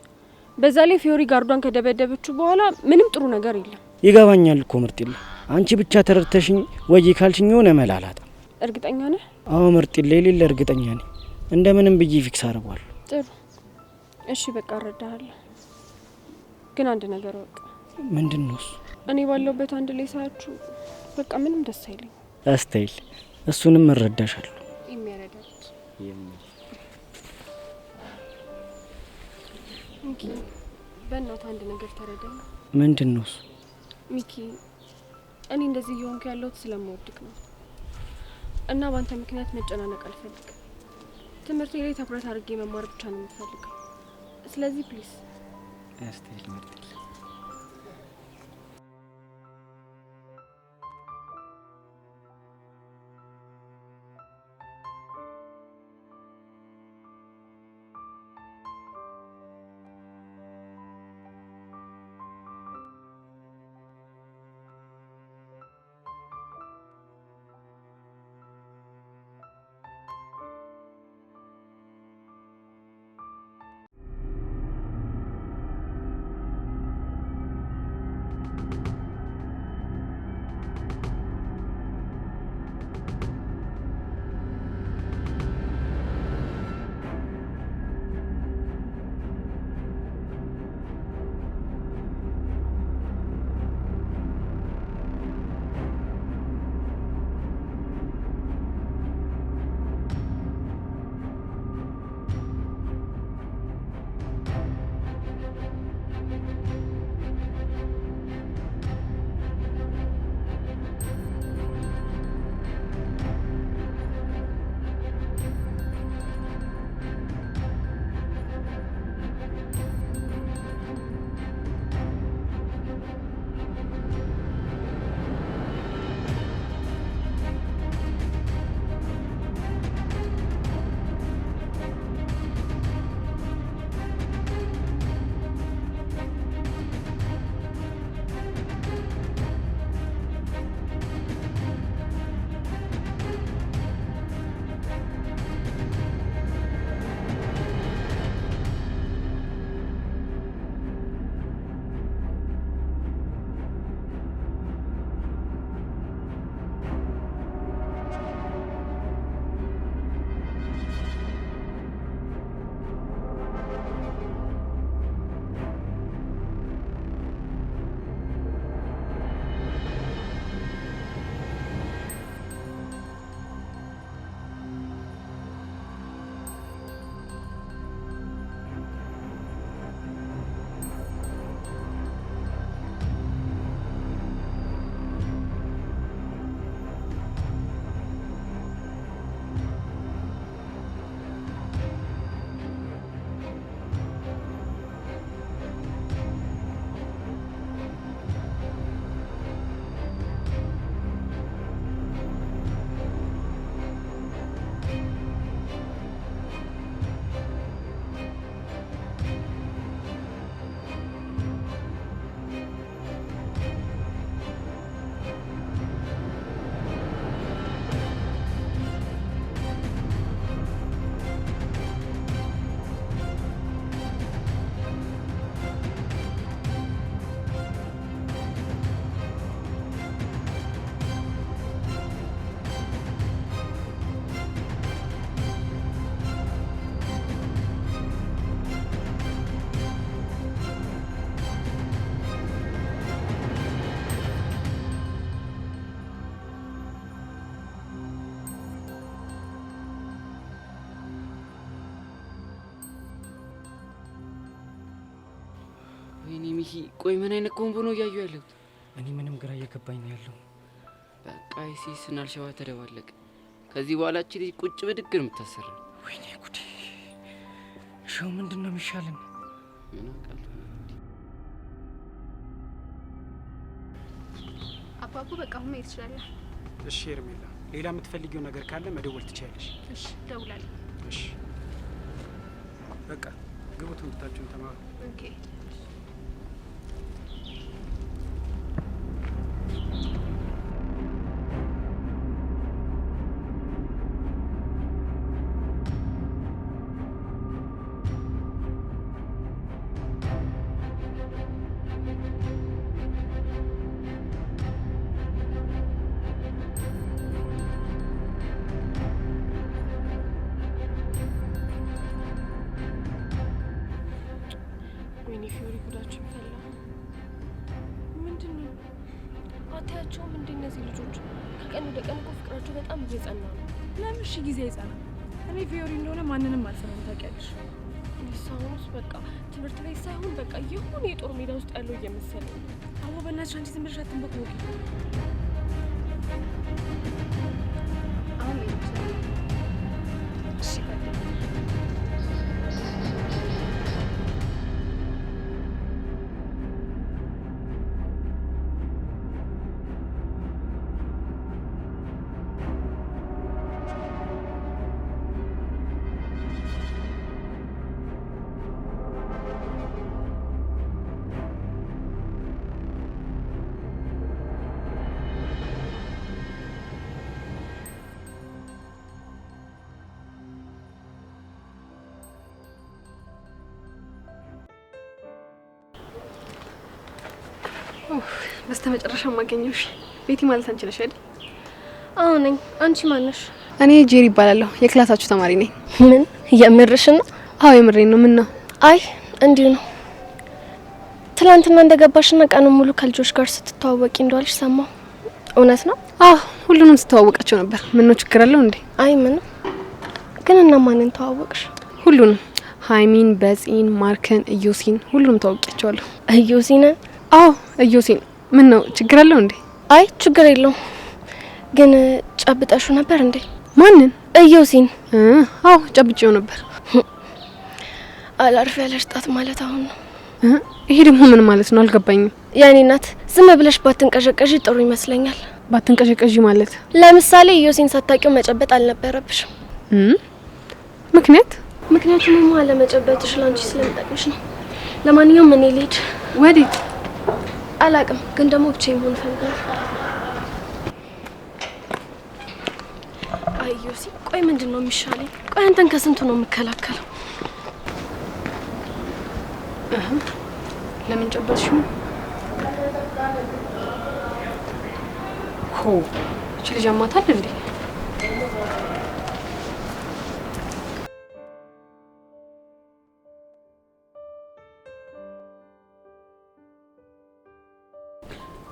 በዛ ላይ ፊዮሪ ጋርዷን ከደበደበችው በኋላ ምንም ጥሩ ነገር የለም። ይገባኛል እኮ ምርጥላ፣ አንቺ ብቻ ተረድተሽኝ ወይ ካልሽኝ የሆነ መላ አላጣ። እርግጠኛ ነህ? አዎ ምርጥላ፣ የሌለ እርግጠኛ ነኝ። እንደምንም ብዬ ፊክስ አደርገዋለሁ። ጥሩ እሺ፣ በቃ እረዳሃለሁ። ግን አንድ ነገር ወቅ። ምንድነው እሱ? እኔ ባለውበት አንድ ላይ ሳያችሁ በቃ ምንም ደስ አይለኝ። አስተይል፣ እሱንም እረዳሻለሁ። የሚያረዳት ሚኪ፣ በእናትህ አንድ ነገር ተረዳኝ። ምንድነው እሱ? ሚኪ፣ እኔ እንደዚህ እየሆንኩ ያለሁት ስለምወድቅ ነው እና በአንተ ምክንያት መጨናነቅ አልፈልግም። ትምህርቴ ላይ ትኩረት አድርጌ መማር ብቻ ነው የምፈልገው። ስለዚህ ፕሊዝ አስተይል ምርጥላ። ወይኔ ሚኪ፣ ቆይ ምን አይነት ኮምቦ ነው እያዩ ያለው? እኔ ምንም ግራ እየገባኝ ነው ያለው። በቃ አይሲስና አልሸባብ ተደባለቀ። ከዚህ በኋላ እቺ ልጅ ቁጭ ብድግ ነው የምታሰራው። ወይኔ ጉዴ! ሾው ምንድነው የሚሻለን? ምን አውቃለሁ። አባቡ በቃ አሁን መሄድ ትችላለህ። እሺ ሄርሜላ፣ ሌላ የምትፈልጊው ነገር ካለ መደወል ትችያለሽ። እሺ ደውላለሁ። እሺ በቃ ግቡ፣ ትምህርታችሁን ተማሩ። ኦኬ። ወይኔ ፊዮሪ ጉዳችን ፈላ። ምንድነው? አታያቸውም እንደ እነዚህ ልጆች ከቀን ወደ ቀን እኮ ፍቅራቸው በጣም እየጸና ነው። ለምን እሺ ጊዜ አይጸናም? እኔ ፊዮሪ እንደሆነ ማንንም አልሰማም ታውቂያለሽ። ሳይሆንስ በቃ ትምህርት ቤት ሳይሆን በቃ የሆነ የጦር ሜዳ ውስጥ ያለው እየመሰለኝ። አዎ በእናትሽ አንቺ ዝም ብለሽ አትንበክበቂ። አሁን ላይ እሺ በስተመጨረሻ ማገኘሽ ቤቲ ማለት አንቺ ነሽ አይደል? አዎ ነኝ። አንቺ ማን ነሽ? እኔ ጄሪ እባላለሁ። የክላሳችሁ ተማሪ ነኝ። ምን የምርሽ ነው? አዎ የምሬን ነው። ምን ነው? አይ እንዲሁ ነው። ትላንትና እንደገባሽና ቀኑን ሙሉ ከልጆች ጋር ስትተዋወቂ እንደዋልሽ ሰማሁ። እውነት ነው? አዎ ሁሉንም ስትተዋወቃቸው ነበር። ምን ነው ችግር አለው እንዴ? አይ ምንም። ግን እና ማንን ተዋወቅሽ? ሁሉንም። ሃይሚን፣ በጺን፣ ማርከን፣ ኢዮሲን ሁሉንም ተዋወቂያቸዋለሁ። ኢዮሲን? አዎ ኢዮሲን። ምን ነው ችግር አለው እንዴ? አይ ችግር የለውም። ግን ጨብጠሹ ነበር እንዴ? ማንን? ኢዮሲን? አዎ ጨብጬው ነበር። አላርፍ ያለሽ ጣት ማለት አሁን ነው። ይሄ ደግሞ ምን ማለት ነው? አልገባኝም። ያኔ እናት ዝም ብለሽ ባትንቀዠቀዢ ጥሩ ይመስለኛል። ባትንቀዠቀዢ ማለት? ለምሳሌ ኢዮሲን ሳታውቂው መጨበጥ አልነበረብሽም። ምክንያቱም ለመጨበጥሽ ላንቺ ስለምጠቅምሽ ነው። ለማንኛውም እኔ ልሂድ። ወዴት? አላቅም፣ ግን ደግሞ ብቻዬን መሆን እፈልጋለሁ። አይ ኢዮሲ፣ ቆይ ምንድን ነው የሚሻለኝ? ቆይ አንተን ከስንቱ ነው የምከላከለው? ለምን ጨበጥሽው? ሆ እቺ ልጅ አማታል እንዴ?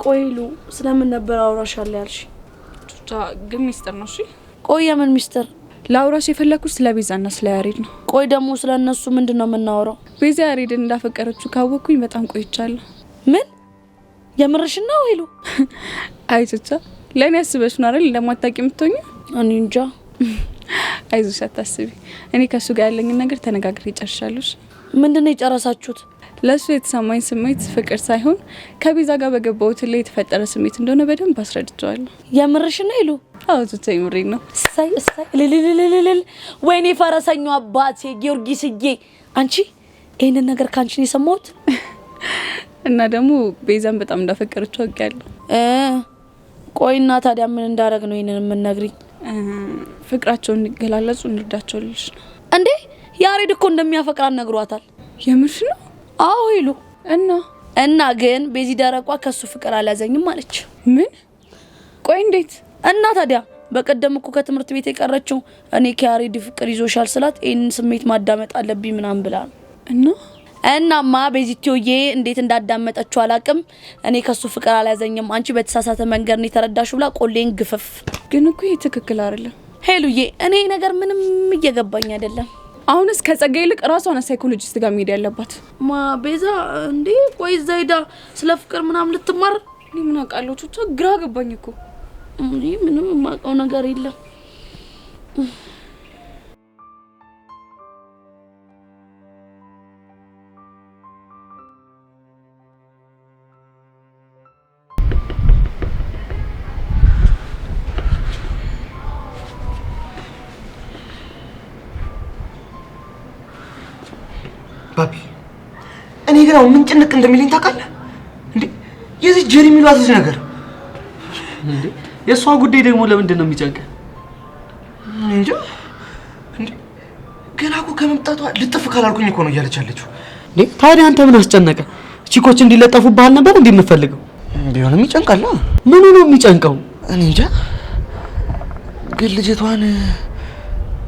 ቆይሉ ስለምን ነበር አውራሻለሁ ያልሽ? ቹቻ ግን ሚስጥር ነው። እሺ ቆይ የምን ሚስጥር? ላውራሽ የፈለኩት ስለ ቤዛና ስለ ያሬድ ነው። ቆይ ደግሞ ስለ እነሱ ምንድነው የምናወራው? ቤዛ ያሬድን እንዳፈቀረችው ካወቅኩኝ በጣም ቆይቻለሁ። ምን የምርሽ ነው ይሉ? አይ ቹቻ ለኔ ያስበሽ ነው አይደል እንደማታውቂ የምትሆኚ? እኔ እንጃ። አይዞሽ አታስቢ። እኔ ከሱ ጋር ያለኝን ነገር ተነጋግሬ ጨርሻለሁ። ምንድነው የጨረሳችሁት? ለሱ የተሰማኝ ስሜት ፍቅር ሳይሆን ከቤዛ ጋር በገባሁት ላይ የተፈጠረ ስሜት እንደሆነ በደንብ አስረድቻለሁ። የምርሽ ነው ይሉ? አዎ ቹቻ የምሬን ነው። ሳይ ለለለለለ ወይኔ ፈረሰኛው አባቴ ጊዮርጊስዬ፣ አንቺ ይሄንን ነገር ካንቺ ነው የሰማሁት። እና ደግሞ ቤዛን በጣም እንዳፈቀረችው አውቃለሁ። ቆይና ታዲያ ምን እንዳረግ ነው ይሄንን የምንነግሪኝ? ፍቅራቸውን እንዲገላለጹ እንርዳቸው ልልሽ ነው። እንዴ ያሬድ እኮ እንደሚያፈቅራን ነግሯታል። የምርሽ ነው? አዎ ይሉ። እና ግን በዚህ ደረቋ ከሱ ፍቅር አልያዘኝም አለች። ምን? ቆይ እንዴት? እና ታዲያ በቀደም እኮ ከትምህርት ቤት የቀረችው እኔ ከያሬድ ፍቅር ይዞሻል ስላት ይሄን ስሜት ማዳመጥ አለብኝ ምናምን ብላ ነው። እናማ በዚህቲዮዬ እንዴት እንዳዳመጠችው አላቅም። እኔ ከሱ ፍቅር አልያዘኝም አንቺ በተሳሳተ መንገድ ነው የተረዳሽው ብላ ቆሌን ግፍፍ። ግን እኮ ይሄ ትክክል አይደለም ሄሉዬ። እኔ ነገር ምንም እየገባኝ አይደለም። አሁንስ ከጸጋ ይልቅ ራሷን ሳይኮሎጂስት ጋር መሄድ ያለባት። ቤዛ እንዴ ቆይ እዛ ሄዳ ስለ ፍቅር ምናምን ልትማር? እኔ ምን አውቃለሁ ቹቻ፣ ግራ ገባኝ እኮ። እኔ ምንም የማውቀው ነገር የለም። ባቢ እኔ ግን አሁን ምን ጭንቅ እንደሚለኝ ታውቃለህ እንዴ? የዚህ ጀሪ የሚሏት ነገር እንዴ የእሷ ጉዳይ ደግሞ ለምንድን ነው የሚጨንቀን? እንጃ እንዴ ገና እኮ ከመምጣቷ ልጥፍ ካላልኩኝ እኮ ነው እያለች ያለችው። እንዴ ታዲያ አንተ ምን አስጨነቀ? ቺኮች እንዲለጠፉብሃል ነበር እንዴ የምትፈልገው? ቢሆንም ይጨንቃል። ምኑ ነው የሚጨንቀው? እኔ እንጃ ግን ልጅቷን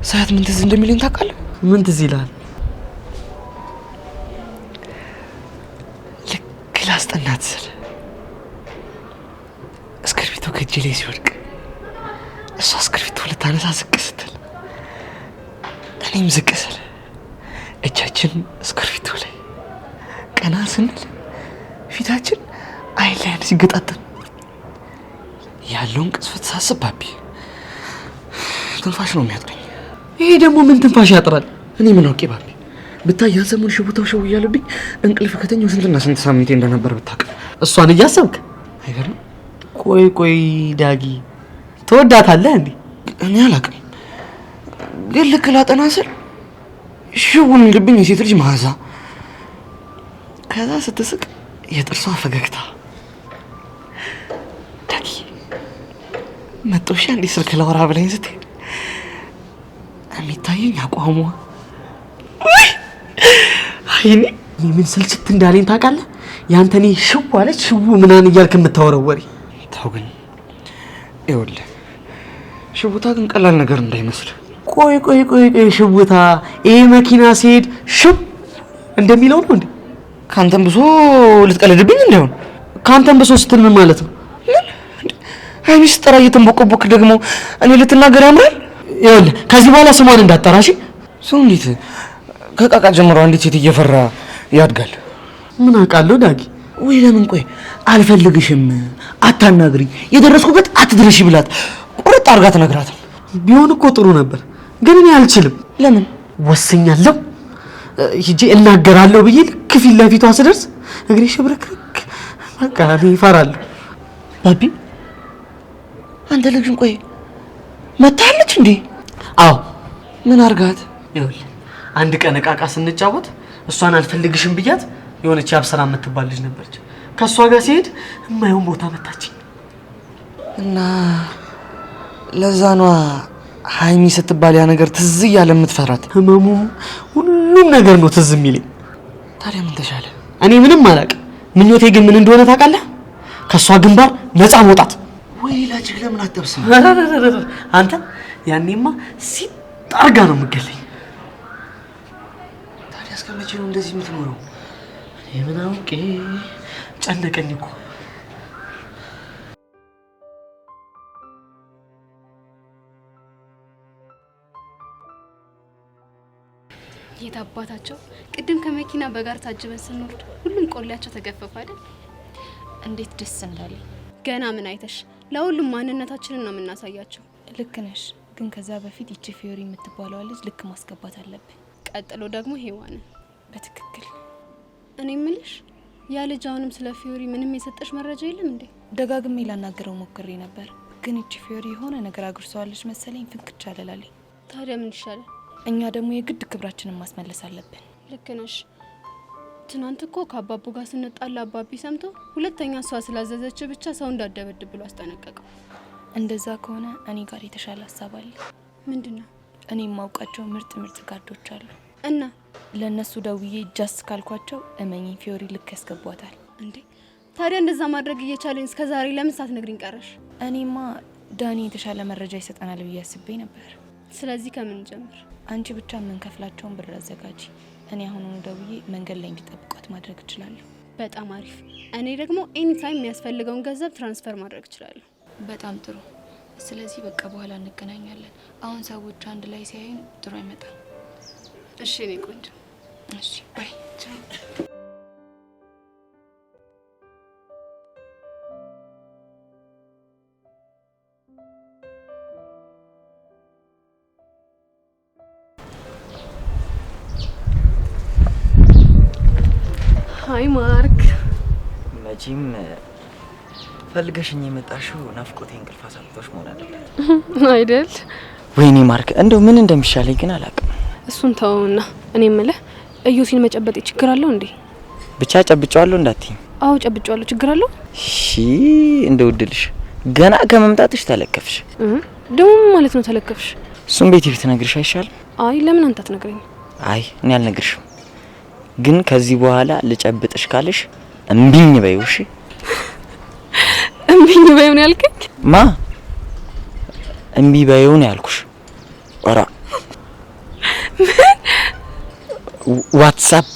ሳያት ምን ትዝ እንደሚለኝ ታውቃለህ? ምን ትዝ ይላል? ላስጠናት ስል እስክርቢቶ ከእጄ ላይ ሲወድቅ እሷ እስክርቢቶ ልታነሳ ዝቅ ስትል እኔም ዝቅ ስል እጃችን እስክርቢቶ ላይ ቀና ስንል ፊታችን አይን ላይ ሲገጣጠም ያለውን ቅጽበት ሳስብ ባቢ ትንፋሽ ነው የሚያጥረኝ። ይሄ ደግሞ ምን ትንፋሽ ያጥራል? እኔ ምን አውቄ ባቢ ብታይ ያን ሰሞን ሽቡታው ሸው እያለብኝ እንቅልፍ ከተኛው ስንትና ስንት ሳምንቴ እንደነበር ብታውቅ። እሷን እያሰብክ አይገርም? ቆይ ዳጊ ትወዳታለህ እንዴ? እኔ አላውቅም፣ ግን ልክ ላጠና ስል ሽው የሚልብኝ የሴት ልጅ መዓዛ፣ ከዛ ስትስቅ የጥርሷ ፈገግታ። ዳጊ መጦሻ እንዲህ ስልክ ላወራ ብላኝ ስትሄድ የሚታየኝ አቋሟ አይኔ ምን ስልችት እንዳለኝ ታውቃለህ? ያንተኔ ሽው አለች ሽው ምናምን እያልክ የምታወራው ወሬ ተው። ግን ይኸውልህ ሽውታ ግን ቀላል ነገር እንዳይመስል። ቆይ ሽውታ ይሄ መኪና ሲሄድ ሽው እንደሚለው ነው እንዴ? ካንተም ብሶ ልትቀልድብኝ እንደሆነ? ካንተም ብሶ ስትል ምን ማለት ነው? ሀይሚ ስጠራ እየተንቦቀቦክ ደግሞ እኔ ልትናገር ያምራል? ይኸውልህ ከዚህ በኋላ ስሟን እንዳጠራሽ። ሰው እንዴት ከቃቃ ጀምሮ አንዲት ሴት እየፈራ ያድጋል? ምን አውቃለሁ ዳጊ። ወይ ለምን ቆይ አልፈልግሽም፣ አታናግሪኝ፣ የደረስኩበት አትድረሺ ብላት ቁርጥ አድርጋ ትነግራትም። ቢሆን እኮ ጥሩ ነበር፣ ግን እኔ አልችልም። ለምን? ወስኛለሁ፣ ሂጄ እናገራለሁ ብዬ ልክ ፊት ለፊቷ ስደርስ እግሬ ሽብርክርክ፣ በቃ እኔ እፈራለሁ። ባቢ አንተ ልጅ ቆይ መታለች እንዴ? አዎ። ምን አርጋት? ይኸውልህ አንድ ቀን ዕቃ ስንጫወት እሷን አልፈልግሽም ብያት የሆነች ያብሰራ የምትባል ልጅ ነበረች። ከእሷ ጋር ሲሄድ የማይሆን ቦታ መታችኝ እና ለዛ ነው ሀይሚ ስትባል ያ ነገር ትዝ እያለ የምትፈራት። ህመሙ ሁሉም ነገር ነው ትዝ የሚለኝ። ታዲያ ምን ተሻለ? እኔ ምንም አላውቅም። ምኞቴ ግን ምን እንደሆነ ታውቃለህ? ከእሷ ግንባር ነፃ መውጣት። ወይ ላጅግ ለምን አትጠብስም? አንተ ያኔማ ሲጣርጋ ነው የምገለኝ። ታዲያ እስከ መቼ ነው እንደዚህ የምትኖረው? እኔ ምን አውቄ፣ ጨነቀኝ እኮ። የት አባታቸው ቅድም ከመኪና በጋር ታጅበን ስንወርድ ሁሉም ቆሌያቸው ተገፈፈ አይደል? እንዴት ደስ እንዳለ። ገና ምን አይተሽ? ለሁሉም ማንነታችንን ነው የምናሳያቸው። ልክ ነሽ፣ ግን ከዛ በፊት ይቺ ፊዮሪ የምትባለዋ ልጅ ልክ ማስገባት አለብን። ቀጥሎ ደግሞ ሄዋንን። በትክክል። እኔ ምልሽ ያ ልጅ አሁንም ስለ ፊዮሪ ምንም የሰጠሽ መረጃ የለም እንዴ? ደጋግሜ ላናገረው ሞክሬ ነበር፣ ግን ይቺ ፊዮሪ የሆነ ነገር አግርሰዋለች መሰለኝ። ፍንክች አለላለኝ። ታዲያ ምን ይሻላል? እኛ ደግሞ የግድ ክብራችንን ማስመለስ አለብን። ልክ ነሽ። ትናንት እኮ ከአባቡ ጋር ስንጣላ አባቢ ሰምቶ ሁለተኛ እሷ ስላዘዘች ብቻ ሰው እንዳደበድብ ብሎ አስጠነቀቀው። እንደዛ ከሆነ እኔ ጋር የተሻለ ሀሳብ አለ። ምንድነው? እኔ የማውቃቸው ምርጥ ጋርዶች አሉ እና ለነሱ ደውዬ ጃስ ካልኳቸው እመኝ ፊዮሪ ልክ ያስገቧታል። እንዴ ታዲያ እንደዛ ማድረግ እየቻለኝ እስከ ዛሬ ለምን ሳትነግሪኝ ቀረሽ? እኔማ ዳኒ የተሻለ መረጃ ይሰጠናል ብዬ አስቤ ነበር። ስለዚህ ከምን ጀምር? አንቺ ብቻ የምንከፍላቸውን ብር አዘጋጂ። እኔ አሁኑኑ ደውዬ መንገድ ላይ እንዲጠብቋት ማድረግ እችላለሁ። በጣም አሪፍ። እኔ ደግሞ ኤኒታይም የሚያስፈልገውን ገንዘብ ትራንስፈር ማድረግ እችላለሁ። በጣም ጥሩ። ስለዚህ በቃ በኋላ እንገናኛለን። አሁን ሰዎች አንድ ላይ ሲያዩን ጥሩ አይመጣም። እሺ እኔ ቆንጆ እሺ ባይ ሃይ ማርክ መቼም ፈልገሽኝ የመጣሽው ናፍቆቴ እንቅልፍ አሳጥቶሽ መሆን አይደለም አይደል? ወይኔ ማርክ እንደው ምን እንደሚሻለኝ ግን አላውቅም። እሱን ተውና እኔ የምልህ እዩሲን መጨበጥ ችግር አለው እንዴ? ብቻ ጨብጫዋለሁ እንዳትይኝ። አዎ ጨብጫዋለሁ። ችግር አለው? እሺ እንደውድልሽ ገና ከመምጣትሽ ተለከፍሽ። ደሞ ማለት ነው ተለከፍሽ? እሱን ቤት ፊት ነግርሽ አይሻልም? አይ ለምን አንተ አትነግረኝ? አይ እኔ አልነግርሽም። ግን ከዚህ በኋላ ልጨብጥሽ ካለሽ እምቢኝ በይው። እሺ እምቢኝ በይው ነው ያልከኝ? ማ እምቢ በይው ነው ያልኩሽ? ኦራ ዋትስአፕ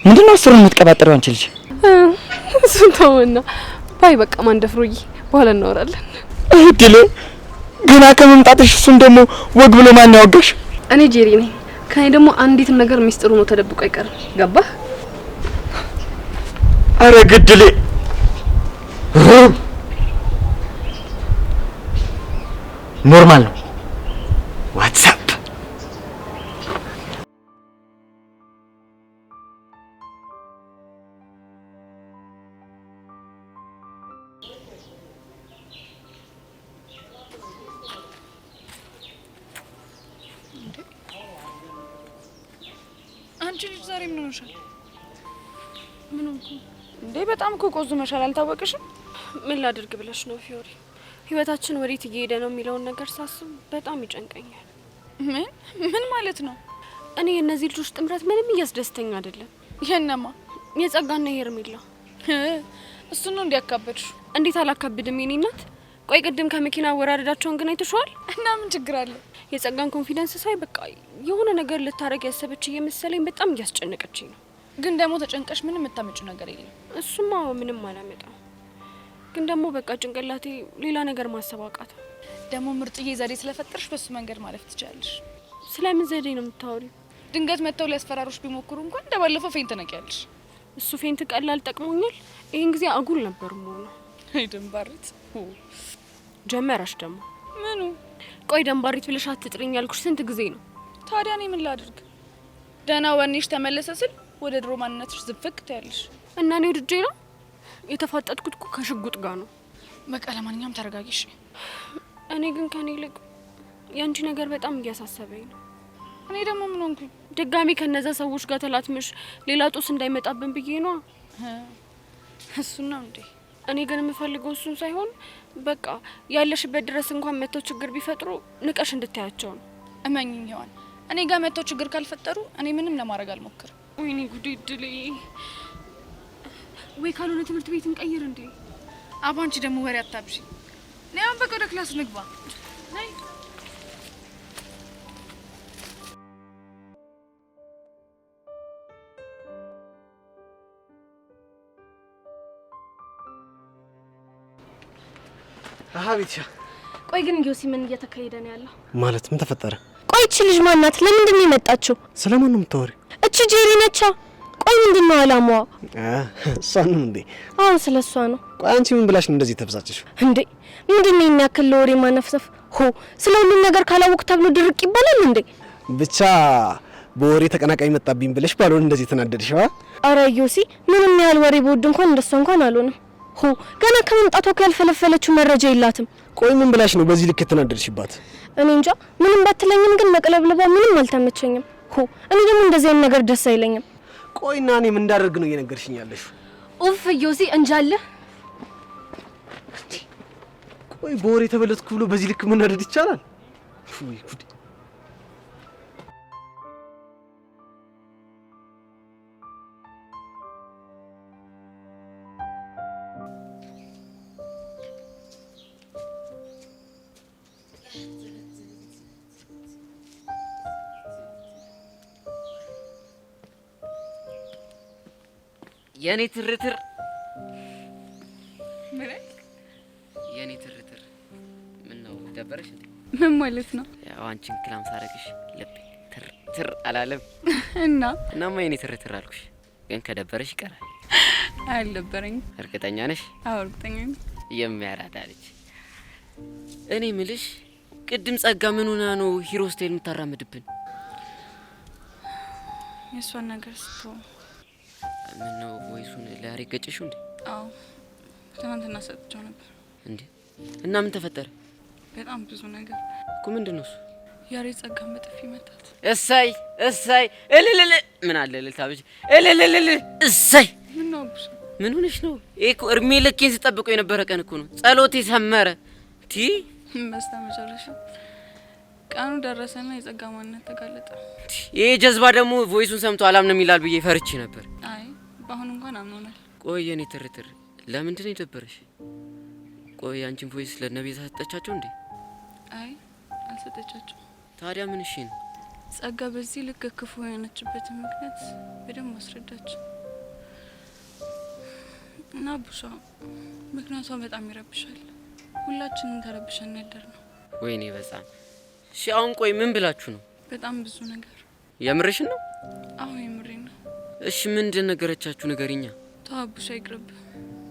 ምንድነው እሱን የምትቀባጥረው አንቺ ልጅ? እሱን ተውና ባይ በቃ ማንደፍሩይ በኋላ እናወራለን። እድሌ ገና ከመምጣትሽ እሱን ደግሞ ወግ ብሎ ማን ያወጋሽ? እኔ ጄሪ ነኝ። ከኔ ደግሞ አንዲት ነገር ሚስጥሩ ነው ተደብቆ አይቀርም። ገባህ? አረ ግድሌ ኖርማል ነው ዋትስአፕ አንቺ ልጅ ዛሬ ምን ሆነሻል? ምን ሆንኩ እንዴ? በጣም እኮ ቆዝመሻል። አልታወቅሽም? ምን ላድርግ ብለሽ ነው ፊዮሪ? ህይወታችን ወዴት እየሄደ ነው የሚለውን ነገር ሳስብ በጣም ይጨንቀኛል። ምን ማለት ነው? እኔ የእነዚህ ልጆች ጥምረት ምንም እያስደስተኝ አይደለም። የነማ? የጸጋና የሄርሜላ። እሱ ነው እንዲያካበድሽ? እንዴት አላካብድም የኔ እናት። ቆይ ቅድም ከመኪና አወራረዳቸውን ግን አይተሽዋል? እና ምን ችግር አለ? የጸጋን ኮንፊደንስ ሳይ በቃ የሆነ ነገር ልታረግ ያሰበች እየመሰለኝ በጣም እያስጨነቀችኝ ነው። ግን ደግሞ ተጨንቀሽ ምንም የምታመጪው ነገር የለም። እሱማ ምንም አላመጣም። ግን ደግሞ በቃ ጭንቅላቴ ሌላ ነገር ማሰብ አቃተው። ደግሞ ምርጥዬ ዘዴ ስለፈጠርሽ በሱ መንገድ ማለፍ ትችላለሽ። ስለምን ዘዴ ነው የምታወሪው? ድንገት መጥተው ሊያስፈራሩሽ ቢሞክሩ እንኳን እንደባለፈው ፌንት ነቂያለሽ። እሱ ፌንት ቀላል ጠቅሞኛል። ይሄን ጊዜ አጉል ነበር ሞላ። አይ ደንባሪት ጀመረሽ ደግሞ ምኑ? ቆይ ደንባሪት ብለሽ አትጥሪኝ ያልኩሽ ስንት ጊዜ ነው? ታዲያ እኔ ምን ላድርግ? ደህና ወኔሽ ተመለሰ ስል ወደ ድሮ ማንነትሽ ዝፍቅ ትያለሽ። እና እኔ ወድጄ ነው የተፋጠጥኩት እኮ ከሽጉጥ ጋር ነው። በቃ ለማንኛውም ተረጋጊሽ። እኔ ግን ከኔ ይልቅ ያንቺ ነገር በጣም እያሳሰበኝ ነው። እኔ ደግሞ ምን ሆንኩኝ? ድጋሚ ከነዛ ሰዎች ጋር ተላትምሽ ሌላ ጦስ እንዳይመጣብን ብዬ ነው። እሱን ነው እንዴ? እኔ ግን የምፈልገው እሱን ሳይሆን በቃ ያለሽበት ድረስ እንኳን መተው ችግር ቢፈጥሩ ንቀሽ እንድታያቸው ነው። እመኝኝ ሔዋን፣ እኔ ጋር መተው ችግር ካልፈጠሩ እኔ ምንም ለማድረግ አልሞክርም። ወይኔ ጉዴ ድሌ። ወይ ካልሆነ ትምህርት ቤት እንቀይር እንዴ? አባንቺ ደግሞ ወሬ አታብሺ። ነይ በቃ ወደ ክላስ ንግባ። ነይ አሃቢትሻ። ቆይ ግን ዮሲ ምን እየተካሄደ ነው ያለው? ማለት ምን ተፈጠረ? ቆይ እቺ ልጅ ማናት? ለምንድን ነው የመጣችው? ስለማን ነው የምታወሪው? እቺ ጄሪ ነቻ። ቆይ ምንድን ነው አላማዋ? እሷን ነው እንዴ? አዎ ስለሷ ነው። ቆይ አንቺ ምን ብላሽ ነው እንደዚህ ተብሳጭሽ? እንዴ ምንድን ነው የሚያክል ለወሬ ማነፍሰፍ? ሆ ስለ ሁሉም ነገር ካላወቅ ተብሎ ድርቅ ይባላል እንዴ? ብቻ በወሬ ተቀናቃኝ መጣብኝ ብለሽ ባልሆነ እንደዚህ ተናደድሽዋ? አረ ዮሲ ምንም ያህል ወሬ በወድ እንኳን እንደሷ እንኳን አልሆነም። ሆ ገና ከመምጣቷ ያልፈለፈለችው መረጃ የላትም። ቆይ ምን ብላሽ ነው በዚህ ልክ የተናደድሽባት? እኔ እንጃ። ምንም ባትለኝም ግን መቅለብለቧ ምንም አልተመቸኝም። ሆ እኔ ደግሞ እንደዚህ አይነት ነገር ደስ አይለኝም። ቆይና እኔ ምን እንዳደርግ ነው እየነገርሽኝ ያለሽ? ኡፍ ዮሲ እንጃለ። ቆይ በወሬ ተበለጥኩ ብሎ በዚህ ልክ መናደድ ይቻላል? ውይ ጉድ! የኔ ትርትር የኔ ምን ነው ደበረሽ እንዴ? ምን ማለት ነው? ያው አንቺን ክላም ሳረግሽ ልቤ ትር አላለም እናማ የኔ ትር አልኩሽ። ግን ከደበረሽ ይቀራል። አልደበረኝ። እርግጠኛ ነሽ? አዎ እርግጠኛ ነኝ። የሚያራዳ ልጅ። እኔ ምልሽ ቅድም ጸጋ ምን ሆና ነው ሂሮ ስታይል የምታራምድብን? የሷን ነገር ስትው ምን ነው ቮይሱን ለያሬድ ገጭሽው እንዴ? አዎ ትናንትና ሰጥቼው ነበር። እንዴ እና ምን ተፈጠረ? በጣም ብዙ ነገር እኮ። ምንድነው እሱ? ያሬድ ጸጋን በጥፊ መታት። እሰይ እልልል ምን አለ ልታብጂ እልልል እሰይ። ምን ነው አቡሽ? ምን ሆነሽ ነው? እኮ እርሜ ልኬን ስጠብቀው የነበረ ቀን እኮ ነው። ጸሎቴ ሰመረ። በስተመጨረሻ ቀኑ ደረሰና የጸጋ ማንነት ተጋለጠ። ይሄ ጀዝባ ደግሞ ቮይሱን ሰምቶ አላምንም ይላል ብዬ ፈርቼ ነበር። አይ በአሁን እንኳን አምኖናል። ቆይ የኔ ትርትር ለምንድን ነው የደበረሽ? ቆይ አንቺን ቮይስ ለነብይ ሰጠቻቸው እንዴ? አይ አልሰጠቻቸው። ታዲያ ምን እሺ ነው? ጸጋ በዚህ ልክ ክፉ የሆነችበት ምክንያት በደንብ ማስረዳች እና ቡሻ ምክንያቷ በጣም ይረብሻል። ሁላችንም ተረብሸን ያደር ነው። ወይኔ በጣም እሺ። አሁን ቆይ ምን ብላችሁ ነው? በጣም ብዙ ነገር። የምርሽን ነው? አዎ የምሬን ነው። እሺ ምንድን ነገረቻችሁ? ንገሪኛ። ተው ቡሻ ይቅርብ።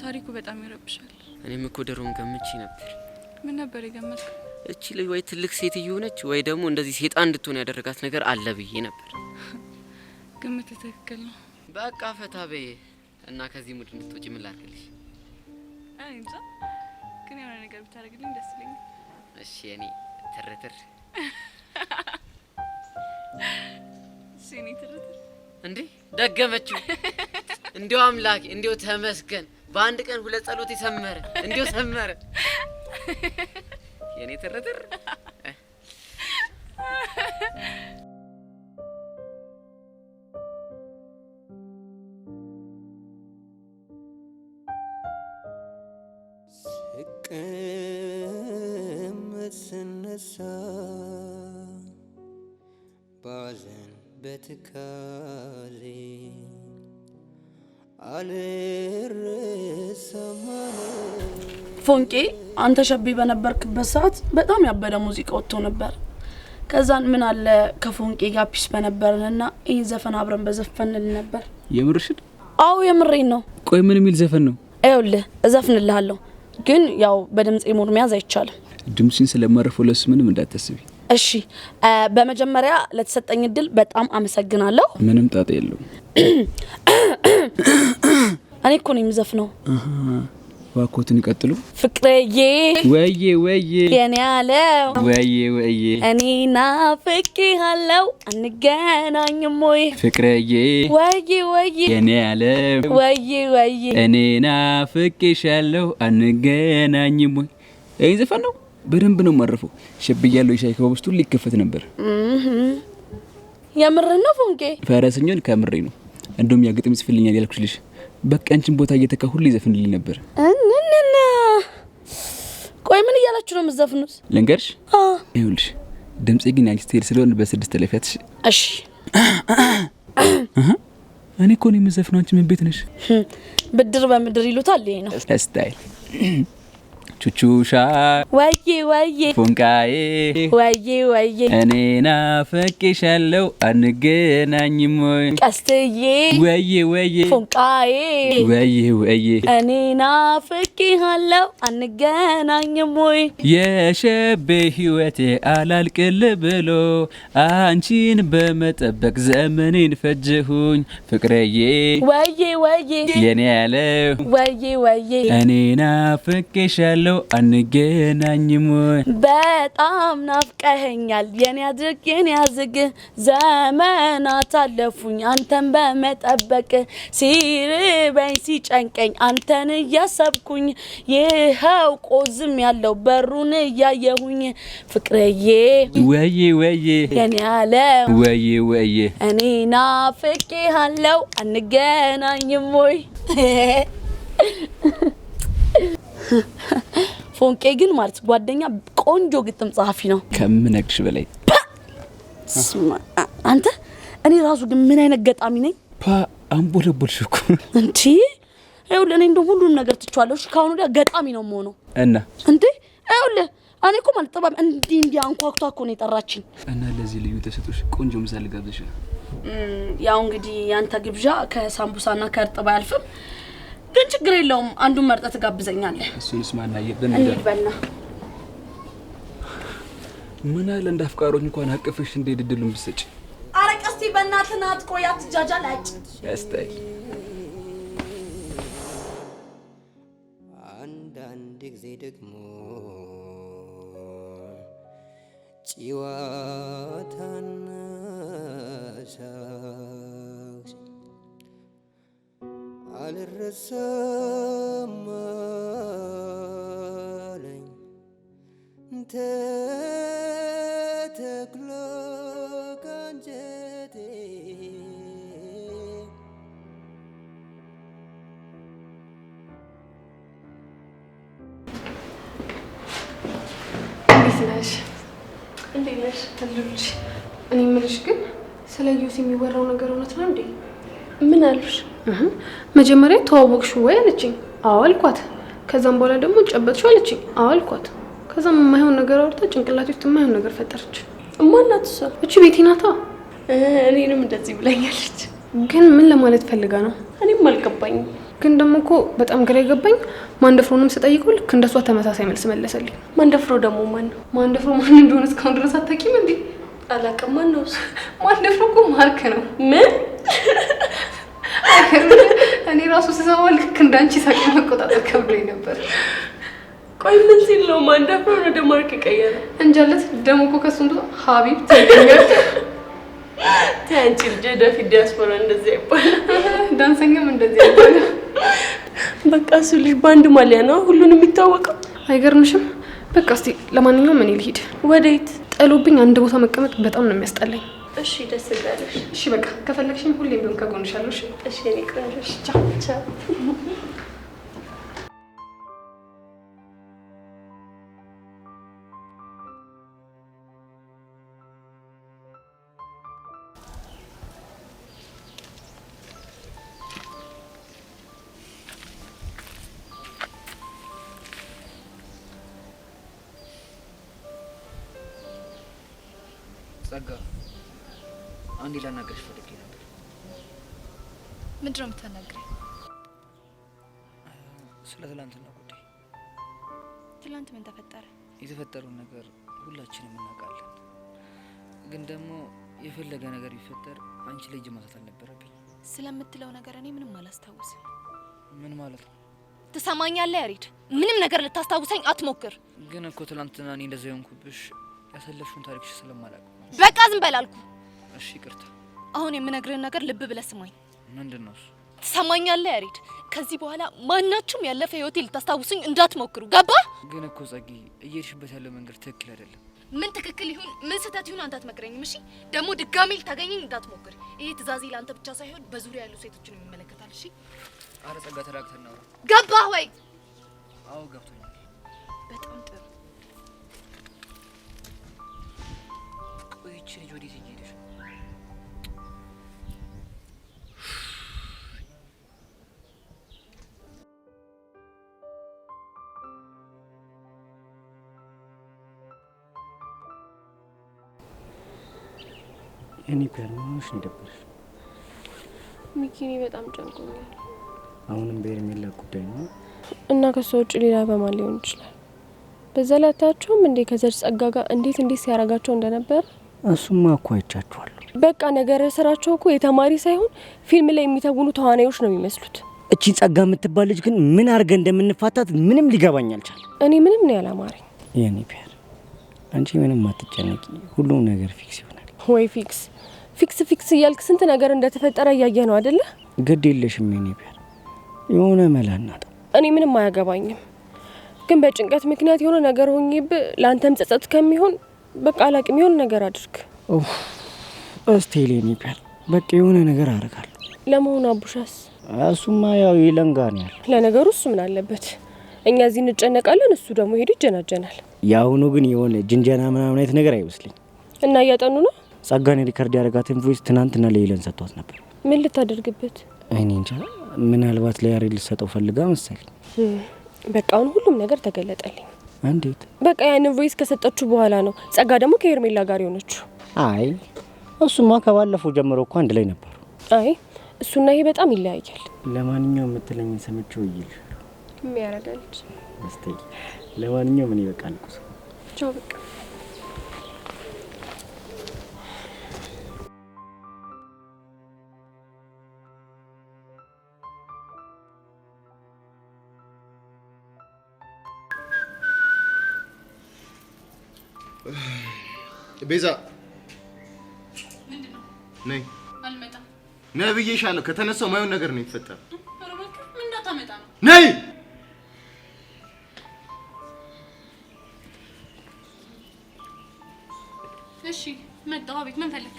ታሪኩ በጣም ይረብሻል። እኔም እኮ ደሮን ገምቼ ነበር። ምን ነበር የገመትከው? እቺ ልጅ ወይ ትልቅ ሴትዮ ሆነች ወይ ደግሞ እንደዚህ ሴጣን እንድትሆን ያደረጋት ነገር አለ ብዬ ነበር። ግምት ትክክል ነው። በቃ ፈታ በይ እና ከዚህ ሙድ እንድትወጪ ምን ላድርግልሽ? አይ እንጃ ግን የሆነ ነገር ብታደርግልኝ ደስ ይለኛል። እሺ የኔ ትርትር እኔ ትርትር እንዴ ደገመችው። እንዲው አምላኬ እንዲው ተመስገን። በአንድ ቀን ሁለት ጸሎት ሰመረ። እንዲው ሰመረ የኔ ትርትር። ስነሳ ባዘን በትካዜ ፎንቄ አንተ ሸቢ በነበርክበት ሰዓት በጣም ያበደ ሙዚቃ ወጥቶ ነበር። ከዛን ምን አለ ከፎንቄ ጋር ፒስ በነበርንና ይሄን ዘፈን አብረን በዘፈንል ነበር። የምርሽን? አዎ የምሬን ነው። ቆይ ምን የሚል ዘፈን ነው? አይውልህ እዘፍንልሃለሁ፣ ግን ያው በድምጽ ሙድ መያዝ አይቻልም። ድምጽን ስለማረፈው ለሱ ምንም እንዳትስቢ እሺ። በመጀመሪያ ለተሰጠኝ እድል በጣም አመሰግናለሁ። ምንም ጣጣ የለውም። እኔ እኮ ነው የምዘፍነው። ዋኮትን ይቀጥሉ። ፍቅሬዬ ወዬ ወዬ የኔ ያለው ወዬ ወዬ እኔ ናፍቄሃለሁ አንገናኝም ወይ? ፍቅሬዬ ወዬ ወዬ የኔ ያለው ወዬ ወዬ እኔ ናፍቄሻለሁ አንገናኝም ወይ? ይሄ ዘፈን ነው። በደንብ ነው ማረፈው። ሸብያለሁ የሻይ ክበብ ውስጥ ሁሉ ይከፈት ነበር። የምር ነው ፎንቄ? ፈረሰኛን ከምሬ ነው። እንደውም ያግጥም ይጽፍልኛል ያልኩሽ ልጅ በቃ አንቺን ቦታ እየተካ ሁሉ ይዘፍንልኝ ነበር። እንንና ቆይ ምን እያላችሁ ነው የምትዘፍኑት? ልንገርሽ? ይኸውልሽ ድምጼ ግን ያንቺ ስቴል ስለሆነ በስድስት ተለፊያትሽ። እሺ እኔ እኮ ነው የምዘፍነው። አንቺ ምን ቤት ነሽ? ብድር በምድር ይሉታል። ይሄ ነው ስታይል። ቹቹሻ ወዬ ወዬ ፎንቃዬ ወዬ ወዬ እኔ ናፍቄሻለሁ አንገናኝም ወይ? ቀስትዬ ወዬ ወዬ ፎንቃዬ ወዬ ወዬ እኔ ናፍቄሃለሁ አንገናኝም ወይ? የሸቤ ህይወቴ አላልቅል ብሎ አንቺን በመጠበቅ ዘመኔን ፈጀሁኝ። ፍቅሬዬ ወዬ ወዬ የኔ ያለው ወዬ ወዬ እኔ ናፍቄሻለሁ አንገናኝም ወይ? በጣም ናፍቀኸኛል የኔ አድርግ የኔ አዝግ ዘመናት አለፉኝ አንተን በመጠበቅ ሲርበኝ ሲጨንቀኝ አንተን እያሰብኩኝ ይኸው ቆዝም ያለው በሩን እያየሁኝ ፍቅሬዬ ወዬ ወዬ የኔ ያለው ወዬ ወዬ እኔ ናፍቄሃለሁ አንገናኝም ወይ? ፎንቄ ግን ማለት ጓደኛ ቆንጆ ግጥም ጸሐፊ ነው ከምነግርሽ በላይ። አንተ እኔ ራሱ ግን ምን አይነት ገጣሚ ነኝ? አንቦለቦልሽ እኮ እንዴ! ይኸውልህ እኔ እንደው ሁሉንም ነገር ትችዋለሁ። እሺ ካሁን ወዲያ ገጣሚ ነው የምሆነው። እና እንዴ ይኸውልህ እኔ እኮ ማለት ጥበብ እንዲህ አንኳኩታ እኮ ነው የጠራችኝ። እና ለዚህ ልዩ ተሰጥቶሽ ቆንጆ ምሳ ልጋብዝሽ። ያው እንግዲህ ያንተ ግብዣ ከሳምቡሳና ከእርጥብ አያልፍም፣ ግን ችግር የለውም። አንዱን መርጠህ ትጋብዘኛለህ። እሱንስ ማናየብን እንሂድበልና ምን አለ እንዳፍቃሮች እንኳን አቀፈሽ እንደ ድድሉን ብትሰጪ። ኧረ ቀስቲ በእናትህ ናት። ቆይ አትጃጃል። ያስታይ አንዳንድ ጊዜ ደግሞ ጭዋታና ሳቅ አልረሳም አለኝ ተተክሎ ካንጀቴ እንዴት ነሽ? አለሁልሽ። እኔ የምልሽ ግን ስለ ዩስ የሚወራው ነገር እውነት ነው እንዴ? ምን አሉሽ? መጀመሪያ ተዋወቅሽው ወይ አለችኝ። አዎ አልኳት። ከዛም በኋላ ደግሞ ጨበጥሽው አለችኝ። አዎ አልኳት። ከዛም የማይሆን ነገር አውርታ ጭንቅላቴ ውስጥ የማይሆን ነገር ፈጠረች። ማናት እሷ? እቺ ቤቲ ናታ። እኔንም እንደዚህ ብላኛለች። ግን ምን ለማለት ፈልጋ ነው? እኔም አልገባኝም። ግን ደግሞ እኮ በጣም ግራ የገባኝ ማንደፍሮንም ስጠይቀው ልክ እንደሷ ተመሳሳይ መልስ መለሰልኝ። ማንደፍሮ ደግሞ ማን ነው? ማንደፍሮ ማን እንደሆነ እስካሁን ድረስ አታውቂም እንዴ? አላውቅም። ማን ነው እሱ? ማንደፍሮ እኮ ማርክ ነው። ምን? እኔ ራሱ ስሰማው ልክ እንዳንቺ ሳቂ መቆጣጠር ከብዶኝ ነበር። ቆይ ምን ሲል ነው ማንደፍሮ ወደ ማርክ ቀየረ? እንጃለት። ደግሞ እኮ ከሱ እንደ ሀቢብ ተገኘ። ታንቺ ልጅ ዲያስፖራ እንደዚህ አይባልም። ዳንሰኛም እንደዚህ አይባልም። በቃ እሱ ልጅ ባንድ ማሊያ ነው ሁሉንም የሚታወቀው። አይገርምሽም? በቃ እስቲ ለማንኛውም እኔ ልሂድ። ወዴት? ጠሎብኝ አንድ ቦታ መቀመጥ በጣም ነው የሚያስጠላኝ። እሺ ደስ ይላልሽ። እሺ በቃ ከፈለግሽኝ ሁሌም ቢሆን ከጎንሽ አለሁ። እሺ እሺ እኔ ቆንጆሽ። ቻው ቻው። ጸጋ አንዴ ላናገርሽ ፈልጌ ነበር። ምንድን ነው የምትናገረኝ? ስለ ትላንትና ጉዳይ። ትላንት ምን ተፈጠረ? የተፈጠረውን ነገር ሁላችንም እናውቃለን። ግን ደግሞ የፈለገ ነገር ቢፈጠር አንቺ ላይ እጅ ማንሳት አልነበረብኝ። ስለምትለው ነገር እኔ ምንም አላስታውስም። ምን ማለት ነው? ትሰማኛለህ ያሬድ? ምንም ነገር ልታስታውሰኝ አትሞክር። ግን እኮ ትላንትና እኔ እንደዛ የሆንኩብሽ ያሳለፍሽውን ታሪክሽ ስለማላውቅ። በቃ ዝም በል አልኩ። እሺ ይቅርታ። አሁን የምነግርህን ነገር ልብ ብለህ ስማኝ። ምንድነው እሱ? ትሰማኛለህ ያሬድ? ከዚህ በኋላ ማናችሁም ያለፈ ህይወቴ ልታስታውሱኝ እንዳትሞክሩ። ገባ? ግን እኮ ጸጊ እየሄድሽበት ያለው መንገድ ትክክል አይደለም። ምን ትክክል ይሁን ምን ስህተት ይሁን አንተ አትመክረኝም። እሺ ደግሞ ድጋሜ ልታገኘኝ እንዳትሞክር። ይሄ ትእዛዜ ለአንተ ብቻ ሳይሆን በዙሪያ ያሉ ሴቶችን ይመለከታል። እሺ? አረ ጸጋ ተራክተን ነው። ገባህ ወይ? አዎ ገብቶኛል። በጣም ጥሩ። ቆይቼ ልጅ ወዴት እየሄደሽ ነው? እኔ ፐርማንሽ እንደበረሽ ሚኪኒ በጣም ጨንቆኛል። አሁንም በኤርሜላ ጉዳይ ነው እና ከሷ ውጭ ሌላ በማን ሊሆን ይችላል? በዛ ላይ አታቸውም እንዴ ከዘር ጸጋ ጋር እንዴት ሲያረጋቸው እንደነበር? እሱማ እኮ አይቻቸዋለሁ። በቃ ነገር ስራቸው እኮ የተማሪ ሳይሆን ፊልም ላይ የሚተውኑ ተዋናዮች ነው የሚመስሉት። እቺ ጸጋ የምትባል ልጅ ግን ምን አድርገን እንደምንፋታት ምንም ሊገባኝ አልቻለም። እኔ ምንም ነው ያላማረኝ። የኔ ፒያር አንቺ ምንም አትጨነቂ፣ ሁሉም ነገር ፊክስ ይሆናል። ወይ ፊክስ ፊክስ እያልክ ስንት ነገር እንደተፈጠረ እያየ ነው አይደለ? ግድ የለሽም የኔ ፒያር፣ የሆነ መላ እናጣው። እኔ ምንም አያገባኝም፣ ግን በጭንቀት ምክንያት የሆነ ነገር ሆኜብህ ለአንተም ጸጸት ከሚሆን በቃ አላቅም፣ የሆነ ነገር አድርግ። እስቴ የኔ ፒያር፣ በቃ የሆነ ነገር አደርጋለሁ። ለመሆኑ አቡሻስ? እሱማ ያው ይለንጋን ያለ። ለነገሩ እሱ ምን አለበት? እኛ እዚህ እንጨነቃለን፣ እሱ ደግሞ ሄዶ ይጀናጀናል። ያሁኑ ግን የሆነ ጅንጀና ምናምን አይነት ነገር አይመስልኝ። እና እያጠኑ ነው? ጸጋኔ ሪከርድ ያደረጋትን ቮይስ ትናንትና ለይለን ሰጥቷት ነበር። ምን ልታደርግበት? እኔ እንጃ፣ ምናልባት ለያሬ ልሰጠው ፈልጋ መሰለኝ። በቃ አሁን ሁሉም ነገር ተገለጠልኝ። እንዴት? በቃ ያን ቮይስ ከሰጠችው በኋላ ነው ጸጋ ደግሞ ከሄርሜላ ጋር የሆነችው። አይ እሱማ ከባለፈው ጀምሮ እኮ አንድ ላይ ነበሩ። አይ እሱና ይሄ በጣም ይለያያል። ለማንኛውም የምትለኝን ሰምቼው ይልሽ የሚያረጋልች አስተይ። ለማንኛውም እኔ በቃ ልቁስ። ቻው በቃ ቤዛ ምንድነው? ነይ አልመጣም። ነይ ብዬሻለሁ። ከተነሳው ማየውን ነገር ነው የሚፈጠረው። ኧረ እባክህ ምን እንዳታመጣ ነው? ነይ እሺ መጣሁ። አቤት ምን ፈለክ?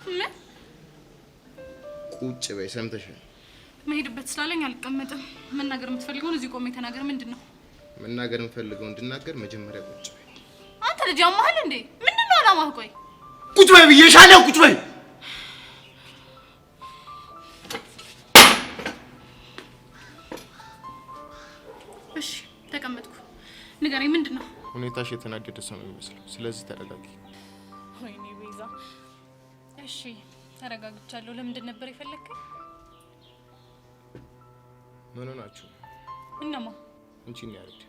ምን? ቁጭ በይ። ሰምተሻል? መሄድበት ስላለኝ አልቀመጥም። መናገር የምትፈልገውን እዚህ ቆሜ ተናገር። ምንድነው? መናገር የምፈልገው እንድናገር መጀመሪያ ቁጭ በይ። አንተ ልጅ ያማሃል እንዴ? ምንድነው አላማህ? ቆይ ቁጭ በይ ብዬሻለሁ። ቁጭ በይ። እሺ ተቀመጥኩ። ንገረኝ ምንድነው? ሁኔታሽ የተናደደ ሰው ነው የሚመስለው። ስለዚህ ተረጋጊ። ወይኔ ቤዛ። እሺ ተረጋግቻለሁ። ለምንድን ነበር የፈለከኝ? ምን ሆናችሁ? እነማ? አንቺን ያርድ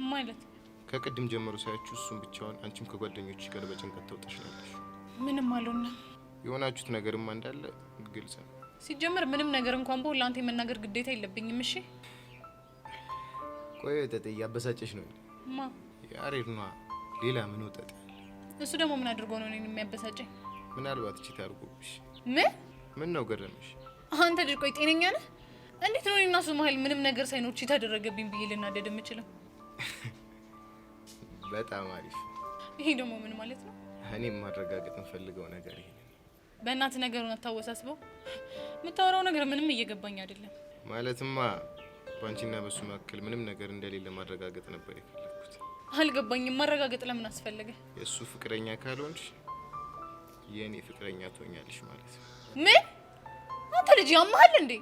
ማለት ከቅድም ጀምሮ ሳያችሁ እሱም ብቻውን አንቺም ከጓደኞችሽ ጋር በጭንቀት ተውጠሽናለሽ። ምንም አልሆነም። የሆናችሁት ነገርማ እንዳለ ግልጽ ነው። ሲጀመር ምንም ነገር እንኳን በሁሉ አንተ የመናገር ግዴታ የለብኝም። እሺ ቆይ ወጠጤ እያበሳጨሽ ነው? ማ? ያሬድ ነዋ። ሌላ ምን ወጠጤ? እሱ ደግሞ ምን አድርጎ ነው እኔን የሚያበሳጨኝ? ምናልባት እቺ ታርጎብሽ። ምን ነው ገረመሽ? አንተ ልጅ ቆይ ጤነኛ ነህ? እንዴት ነው እኔና እሱ መሀል ምንም ነገር ሳይኖር ቺ ተደረገብኝ ብዬ ልናደድ የምችለው? በጣም አሪፍ። ይሄ ደግሞ ምን ማለት ነው? እኔም ማረጋገጥ እንፈልገው ነገር ይሄ። በእናት ነገሩን አታወሳስበው። የምታወራው ነገር ምንም እየገባኝ አይደለም። ማለትማ ባንቺና በሱ መካከል ምንም ነገር እንደሌለ ማረጋገጥ ነበር የፈለኩት። አልገባኝም። ማረጋገጥ ለምን አስፈለገ? የሱ ፍቅረኛ ካልሆንሽ የኔ ፍቅረኛ ትሆኛለሽ ማለት ነው። ምን? አንተ ልጅ ያማሃል እንዴ?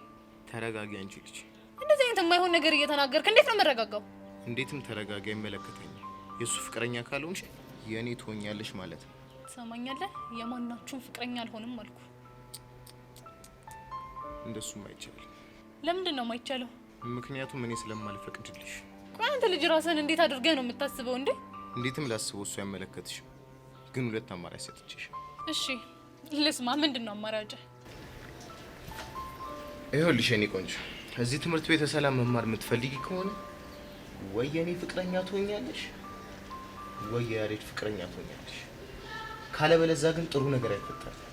ተረጋጊ አንቺ ልጅ። እንደዚህ አይነት የማይሆን ነገር እየተናገርክ እንዴት ነው መረጋጋው? እንዴትም ተረጋጋ፣ ይመለከተኛል። የሱ ፍቅረኛ ካልሆንሽ የኔ ትሆኛለሽ ማለት ነው። ትሰማኛለህ? የማናችሁም ፍቅረኛ አልሆንም አልኩ። እንደሱም አይቻልም። ለምንድን ነው የማይቻለው? ምክንያቱም እኔ ስለማልፈቅድልሽ። ቆይ አንተ ልጅ ራስህን እንዴት አድርገህ ነው የምታስበው እንዴ? እንዴትም ላስበው እሱ አይመለከትሽም። ግን ሁለት አማራጭ ሰጥቼሽ። እሺ ልስማ። ምንድን ነው አማራጭ? ይኸውልሽ የኔ ቆንጆ፣ እዚህ ትምህርት ቤት ሰላም መማር የምትፈልጊ ከሆነ ወይ የኔ ፍቅረኛ ትሆኛለሽ ወይ የያሬድ ፍቅረኛ ትሆኛለሽ። ካለበለዚያ ግን ጥሩ ነገር አይፈጠርም።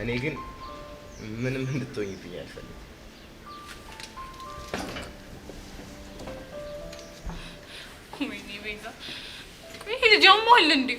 እኔ ግን ምንም እንድትሆኝብኝ አልፈልግም። ወይኔ ቤዛ፣ ይሄ ልጅ ያማል እንዴ?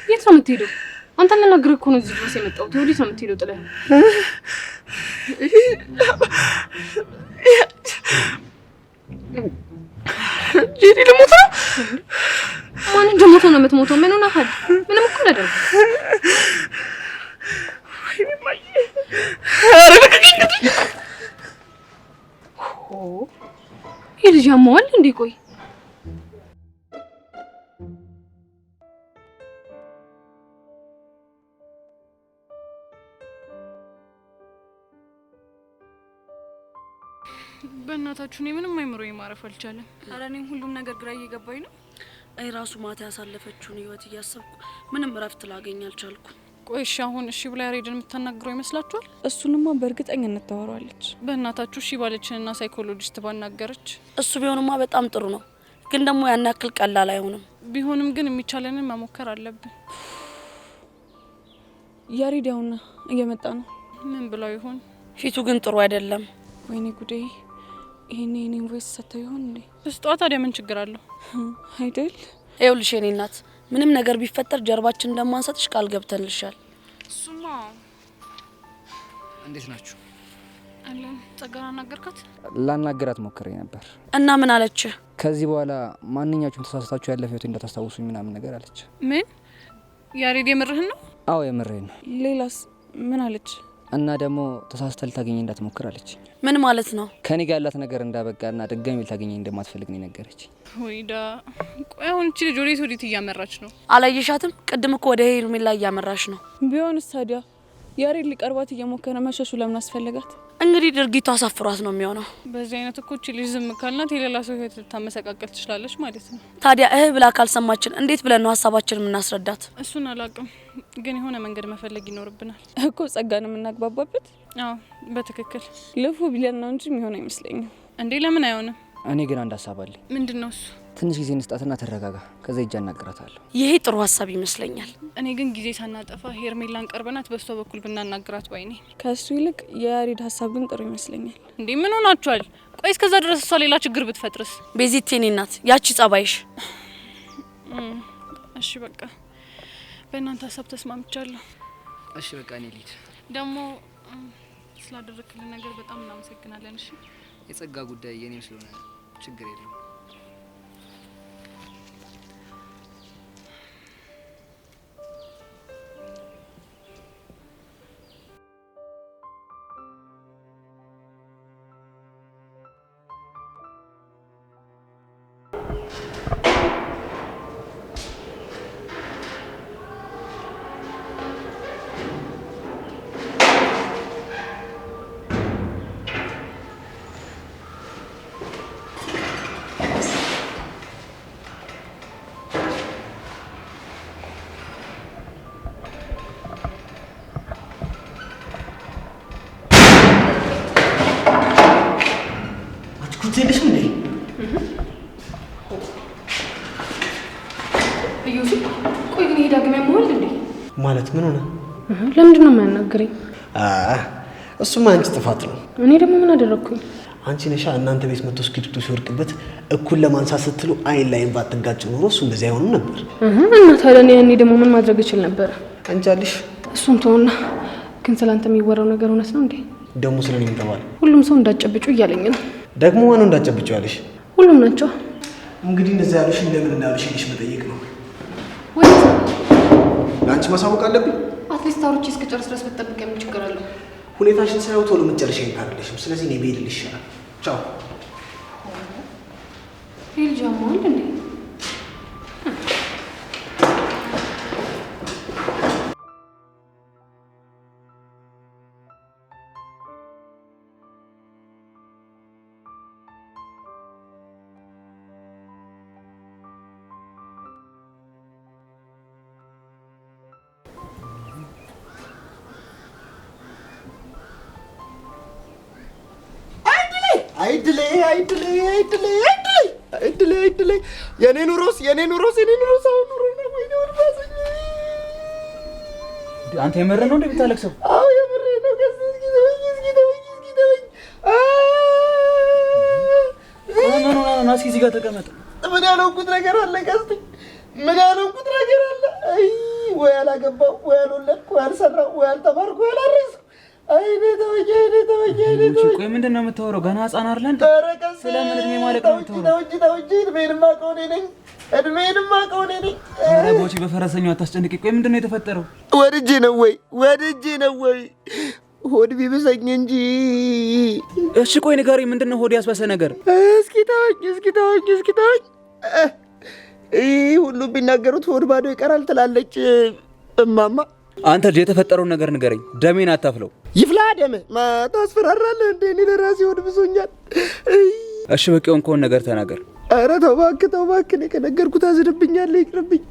የት ነው የምትሄደው? አንተን ልነግርህ እኮ ነው እዚህ ድረስ የመጣሁት። ወዴት ነው የምትሄደው? ጥለህ ጄሪ ልሞት ነው? ማን እንደሞተ ነው የምትሞተው? ምን ሆነሃል? ምንም እኮ ነገር የልጅ ያማዋል እንዴ? ቆይ በእናታችሁ እኔ ምንም አይምሮዬ ማረፍ አልቻለም። ኧረ እኔም ሁሉም ነገር ግራ እየገባኝ ነው። አይ ራሱ ማታ ያሳለፈችውን ህይወት እያሰብኩ ምንም እረፍት ላገኝ አልቻልኩም። ቆይ እሺ አሁን እሺ ብላ ያሬድን የምታናግረው ይመስላችኋል? እሱንማ በእርግጠኝነት ታወራለች። በእናታችሁ እሺ ባለችንና ሳይኮሎጂስት ባናገረች። እሱ ቢሆንማ በጣም ጥሩ ነው፣ ግን ደግሞ ያን ያክል ቀላል አይሆንም። ቢሆንም ግን የሚቻለንን መሞከር አለብን። ያሬድ ያውና እየመጣ ነው። ምን ብለው ይሆን? ፊቱ ግን ጥሩ አይደለም። ወይኔ ጉዴ! ይሄኔ ቮይስ ሰጥተው ይሆን እንዴ? ስጧ። ታዲያ ምን ችግር አለው አይደል? ይኸውልሽ የኔ እናት ምንም ነገር ቢፈጠር ጀርባችን እንደማንሰጥሽ ቃል ገብተንልሻል። እሱማ። እንዴት ናችሁ? አለን። ጸጋን አናገርካት? ላናገራት ሞክሬ ነበር። እና ምን አለች? ከዚህ በኋላ ማንኛችሁም ተሳስታችሁ ያለፈ ህይወት እንዳታስታውሱኝ ምናምን ነገር አለች። ምን? ያሬድ የምርህን ነው? አዎ የምሬን ነው። ሌላስ ምን አለች? እና ደግሞ ተሳስታ ልታገኘኝ እንዳትሞክር አለች። ምን ማለት ነው? ከኔ ጋር ያላት ነገር እንዳበቃና ድጋሚ ልታገኘኝ እንደማትፈልግ ነው የነገረችኝ። ወይዳ ቆይ አሁን እቺ ልጅ ወዴት እያመራች ነው? አላየሻትም? ቅድም እኮ ወደ ሄርሜላ እያመራች ነው። ቢሆንስ ታዲያ ያሬድ ሊቀርባት እየሞከረ መሸሹ ለምን አስፈለጋት? እንግዲህ ድርጊቱ አሳፍሯት ነው የሚሆነው። በዚህ አይነት እኮ እቺ ልጅ ዝም ካልናት የሌላ ሰው ህይወት ልታመሰቃቀል ትችላለች ማለት ነው። ታዲያ ብላ ካልሰማችን እንዴት ብለን ነው ሀሳባችንን የምናስረዳት? እሱን አላውቅም፣ ግን የሆነ መንገድ መፈለግ ይኖርብናል እኮ። ጸጋን የምናግባባበት? አዎ በትክክል ልፉ ቢለን ነው እንጂ የሚሆን አይመስለኝም። እንዴ ለምን አይሆንም? እኔ ግን አንድ ሀሳብ አለኝ። ምንድነው እሱ? ትንሽ ጊዜ እንስጣትና ተረጋጋ፣ ከዛ እጃ እናገራታለሁ። ይሄ ጥሩ ሀሳብ ይመስለኛል። እኔ ግን ጊዜ ሳናጠፋ ሄርሜላን ቀርበናት በሷ በኩል ብናናግራት ባይ ነኝ። ከሱ ይልቅ የያሬድ ሀሳብ ግን ጥሩ ይመስለኛል። እንዴ ምን ሆናችኋል? ቆይ እስከዛ ድረስ እሷ ሌላ ችግር ብትፈጥርስ? ቤዚት የኔ እናት ያቺ ጸባይሽ። እሺ በቃ በእናንተ ሀሳብ ተስማምቻለሁ። እሺ በቃ እኔ ልሂድ። ደግሞ ስላደረክልን ነገር በጣም እናመሰግናለን። እሺ የጸጋ ጉዳይ የኔም ስለሆነ ችግር የለውም። ትልሽ ምን ላይ እዩሲ ቆይ ግን ሄዳ ግን ያመዋል እንዴ? ማለት ምን ሆነ? ለምንድን ነው የማያናግረኝ? እሱማ አንቺ ጥፋት ነው። እኔ ደግሞ ምን አደረኩኝ? አንቺ ነሻ እናንተ ቤት መጥቶ እስክሪብቶ ሲወርቅበት እኩል ለማንሳት ስትሉ አይን ላይን ባትጋጭ ኖሮ እሱ እንደዚህ አይሆንም ነበር። እና ታዲያ እኔ ደግሞ ምን ማድረግ እችል ነበር? አንቻልሽ። እሱም ተውና፣ ግን ስላንተ የሚወራው ነገር እውነት ነው እንዴ? ደግሞ ስለኔ ምን ተባለ? ሁሉም ሰው እንዳጨብጩ እያለኝ ነው። ደግሞ ማነው እንዳጨብጩ ያለሽ? ሁሉም ናቸው። እንግዲህ እንደዛ ያሉሽ ለምን እንዳሉሽ ልሽ መጠየቅ ነው። ወይ ለአንቺ ማሳወቅ አለብኝ? አትሊስት አውርቼ እስክጨርስ ድረስ ብትጠብቅ ምን ችግር አለው? ሁኔታሽን ሳይው ቶሎ መጨረሻ ይካርልሽም። ስለዚህ እኔ ብሄድልሽ ይሻላል። ቻው። ልጅ አሟል እንዴ? አይድሌ የኔ ኑሮስ አሁን ኑሮ ነው ወይ ነው ባሰኝ። አንተ የምርህ ነው እንዴ ብታለቅሰው? አዎ የምርህ ነው። እስኪ ተወኝ። ምን ሆነ ነው? እስኪ እዚህ ጋር ተቀመጥ። ምን ያለውኩት ነገር አለ? ቀስቲ ምን ያለውኩት ነገር አለ? አይ ወይ አላገባው፣ ወይ አልወለድኩ፣ ወይ አልሰራው፣ ወይ አልተማርኩ፣ ወይ አላረስኩ። አይኔ ተወኝ። ቆይ ምንድን ነው የምታወራው? ገና ህፃን አይደለን? ስለምን እድሜ ማለቅ ነው የምታወራው? ተወኝ። እድሜንማ ከሆነ ነኝ። ኧረ ቦቼ በፈረሰኛው አታስጨንቂ። ቆይ ምንድን ነው የተፈጠረው? ወድጄ ነው ወይ ሆድ ቢብሰኝ እንጂ። እሺ ቆይ ንገሪኝ፣ ምንድን ነው ሆድ ያስበሰ ነገር? እስኪ ተወኝ። ሁሉም ቢናገሩት ሆድ ባዶ ይቀራል ትላለች እማማ። አንተ ልጅ የተፈጠረውን ነገር ንገረኝ፣ ደሜን አታፍለው። ይፍላ ደም ታስፈራራለህ እንዴ? እኔ ለራሴ ወድ ብሶኛል። እሺ በቂውን ከሆነ ነገር ተናገር። ኧረ ተው እባክህ፣ እኔ ከነገርኩ ታዝንብኛለህ፣ ይቅርብኝ።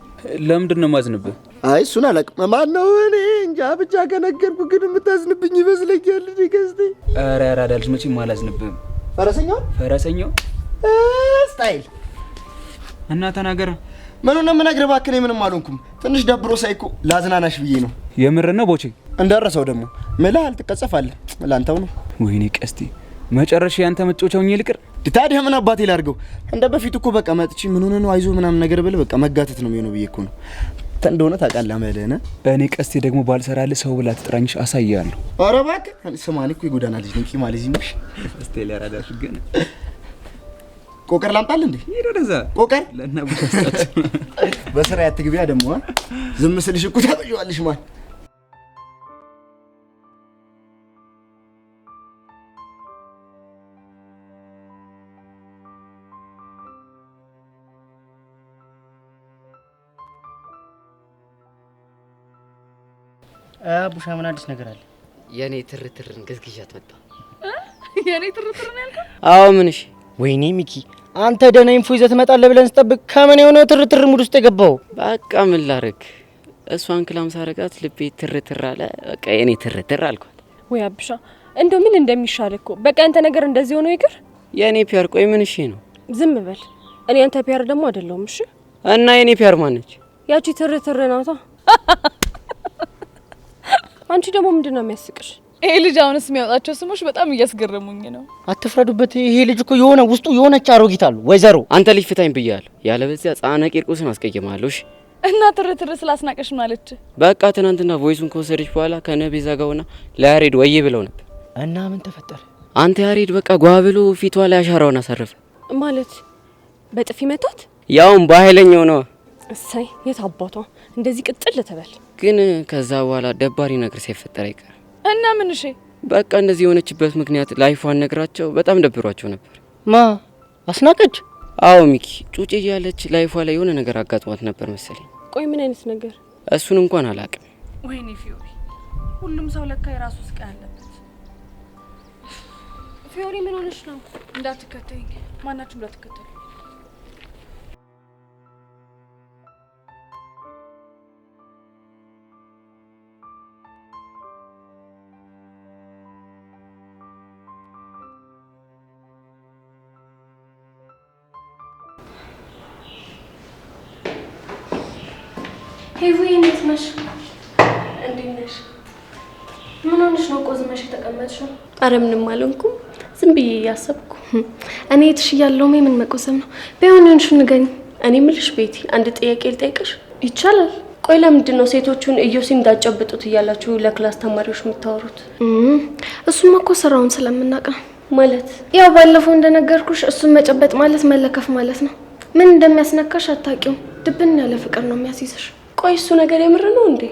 ለምንድን ነው የማዝንብህ? አይ እሱን አላውቅም። ማነው እኔ እንጃ፣ ብቻ ከነገርኩ ግን የምታዝንብኝ ይመስለኛል። እኔ ገዝቴ ኧረ ያራዳ ልጅ መቼም አላዝንብህም። ፈረሰኛው ስታይል እና ተናገር። ምኑን ነው የምነግርህ? እባክህ እኔ ምንም አልሆንኩም። ትንሽ ደብሮ ሳይኮ ላዝናናሽ ብዬ ነው። የምር ነው ቦቼ? እንደረሰው ደግሞ ምልህ ትቀጸፋለህ። ላንተው ነው። ወይኔ ቀስቴ፣ መጨረሻ ያንተ መጫወቻው ይልቅር። ታዲያ ምን አባቴ ላድርገው? እንደ በፊት እኮ በቃ መጥቼ ምን ሆነ ነው አይዞ ምናምን ነገር ብል በቃ መጋተት ነው የሚሆነው ብዬ እኮ ነው። እንደሆነ ታውቃለህ መለነ። እኔ ቀስቴ ደግሞ ባልሰራልህ ሰው ብላ ትጥራኝሽ አሳያለሁ። ኧረ እባክህ ስማኝ እኮ የጎዳና ልጅ ነኝ። ማለት ነው ቀስቴ ሊያራዳሽ ግን ቆቀር ላምጣልህ እንዴ? ሄዶ ደዛ ቆቀር ለናቡታስጣት በስራ ያትግቢያ ደግሞ ዝም ስልሽ እኮ ታበየዋለሽ ማን ቡሻ ምን አዲስ ነገር አለ? የኔ ትርትርን ገዝግዣት መጣ። የኔ ትርትር ነው ያልከው? አዎ ምንሽ? ወይኔ ሚኪ አንተ ደህና ኢንፎ ይዘህ ትመጣለህ ብለን ስጠብቅ ከምን የሆነ ትርትር ሙድ ውስጥ የገባው? በቃ ምን ላድርግ፣ እሷን ክላም ሳረጋት ልቤ ትርትር አለ። በቃ የኔ ትርትር አልኳት። ወይ አብሻ እንደው ምን እንደሚሻል እኮ በቃ አንተ ነገር እንደዚህ ሆኖ ይቅር። የኔ ፒያር ቆይ ምን እሺ ነው? ዝም በል። እኔ አንተ ፒያር ደግሞ አይደለሁም። እሺ እና የኔ ፒያር ማነች? ያቺ ትርትር ናታ። አንቺ ደግሞ ምንድነው የሚያስቅሽ? ይሄ ልጅ አሁንስ የሚያወጣቸው ስሞች በጣም እያስገረሙኝ ነው። አትፍረዱበት። ይሄ ልጅ እኮ የሆነ ውስጡ የሆነች አሮጊት አሉ። ወይዘሮ አንተ ልጅ ፍታኝ ብያለሁ። ያለበዚያ ጻና ቂርቆስን አስቀይማለሁ። እሺ እና ትርትር ስላስናቀሽ ማለች። በቃ ትናንትና ቮይሱን ከወሰደች በኋላ ከነቤዛ ጋውና ለያሬድ ወይ ብለው ነበር። እና ምን ተፈጠረ? አንተ ያሬድ በቃ ጓብሎ ፊቷ ላይ አሻራውን አሳረፈ። ማለት በጥፊ መታት? ያውም በኃይለኛው ነው። እሰይ የት አባቷ እንደዚህ ቅጥል ተበል። ግን ከዛ በኋላ ደባሪ ነገር ሳይፈጠር አይቀር። እና ምን እሺ በቃ እንደዚህ የሆነችበት ምክንያት ላይፏን ነግራቸው በጣም ደብሯቸው ነበር። ማ አስናቀች? አዎ ሚኪ ጩጬ እያለች ላይፏ ላይ የሆነ ነገር አጋጥሟት ነበር መሰለኝ። ቆይ ምን አይነት ነገር? እሱን እንኳን አላውቅም። ወይኔ ፊዮሪ፣ ሁሉም ሰው ለካ የራሱ ስቃይ አለበት። ፊዮሪ ምን ሆነሽ ነው? እንዳትከተኝ፣ ማናችሁም እንዳትከተሉ። ሄዊ እንዴት ነሽ? እንዴት ነሽ? ምን ሆነሽ ነው ቆዝመሽ የተቀመጥሽው? ኧረ ምንም አልሆንኩም፣ ዝም ብዬ እያሰብኩ። እኔ የትሽ እያለሁ ምን መቆዘም ነው? ቢሆን ይሁንሽ ንገኝ። እኔ ምልሽ ቤቲ፣ አንድ ጥያቄ ልጠይቅሽ? ይቻላል። ቆይ ለምንድን ነው ሴቶቹን ኢዮሲ እንዳጨብጡት እያላችሁ ለክላስ ተማሪዎች የምታወሩት? እሱም እኮ ስራውን ስለምናውቅ ነው። ማለት ያው ባለፈው እንደነገርኩሽ እሱን መጨበጥ ማለት መለከፍ ማለት ነው። ምን እንደሚያስነካሽ አታውቂውም። ድብን ያለ ፍቅር ነው የሚያስይዝሽ። ቆይ እሱ ነገር የምር ነው እንዴ?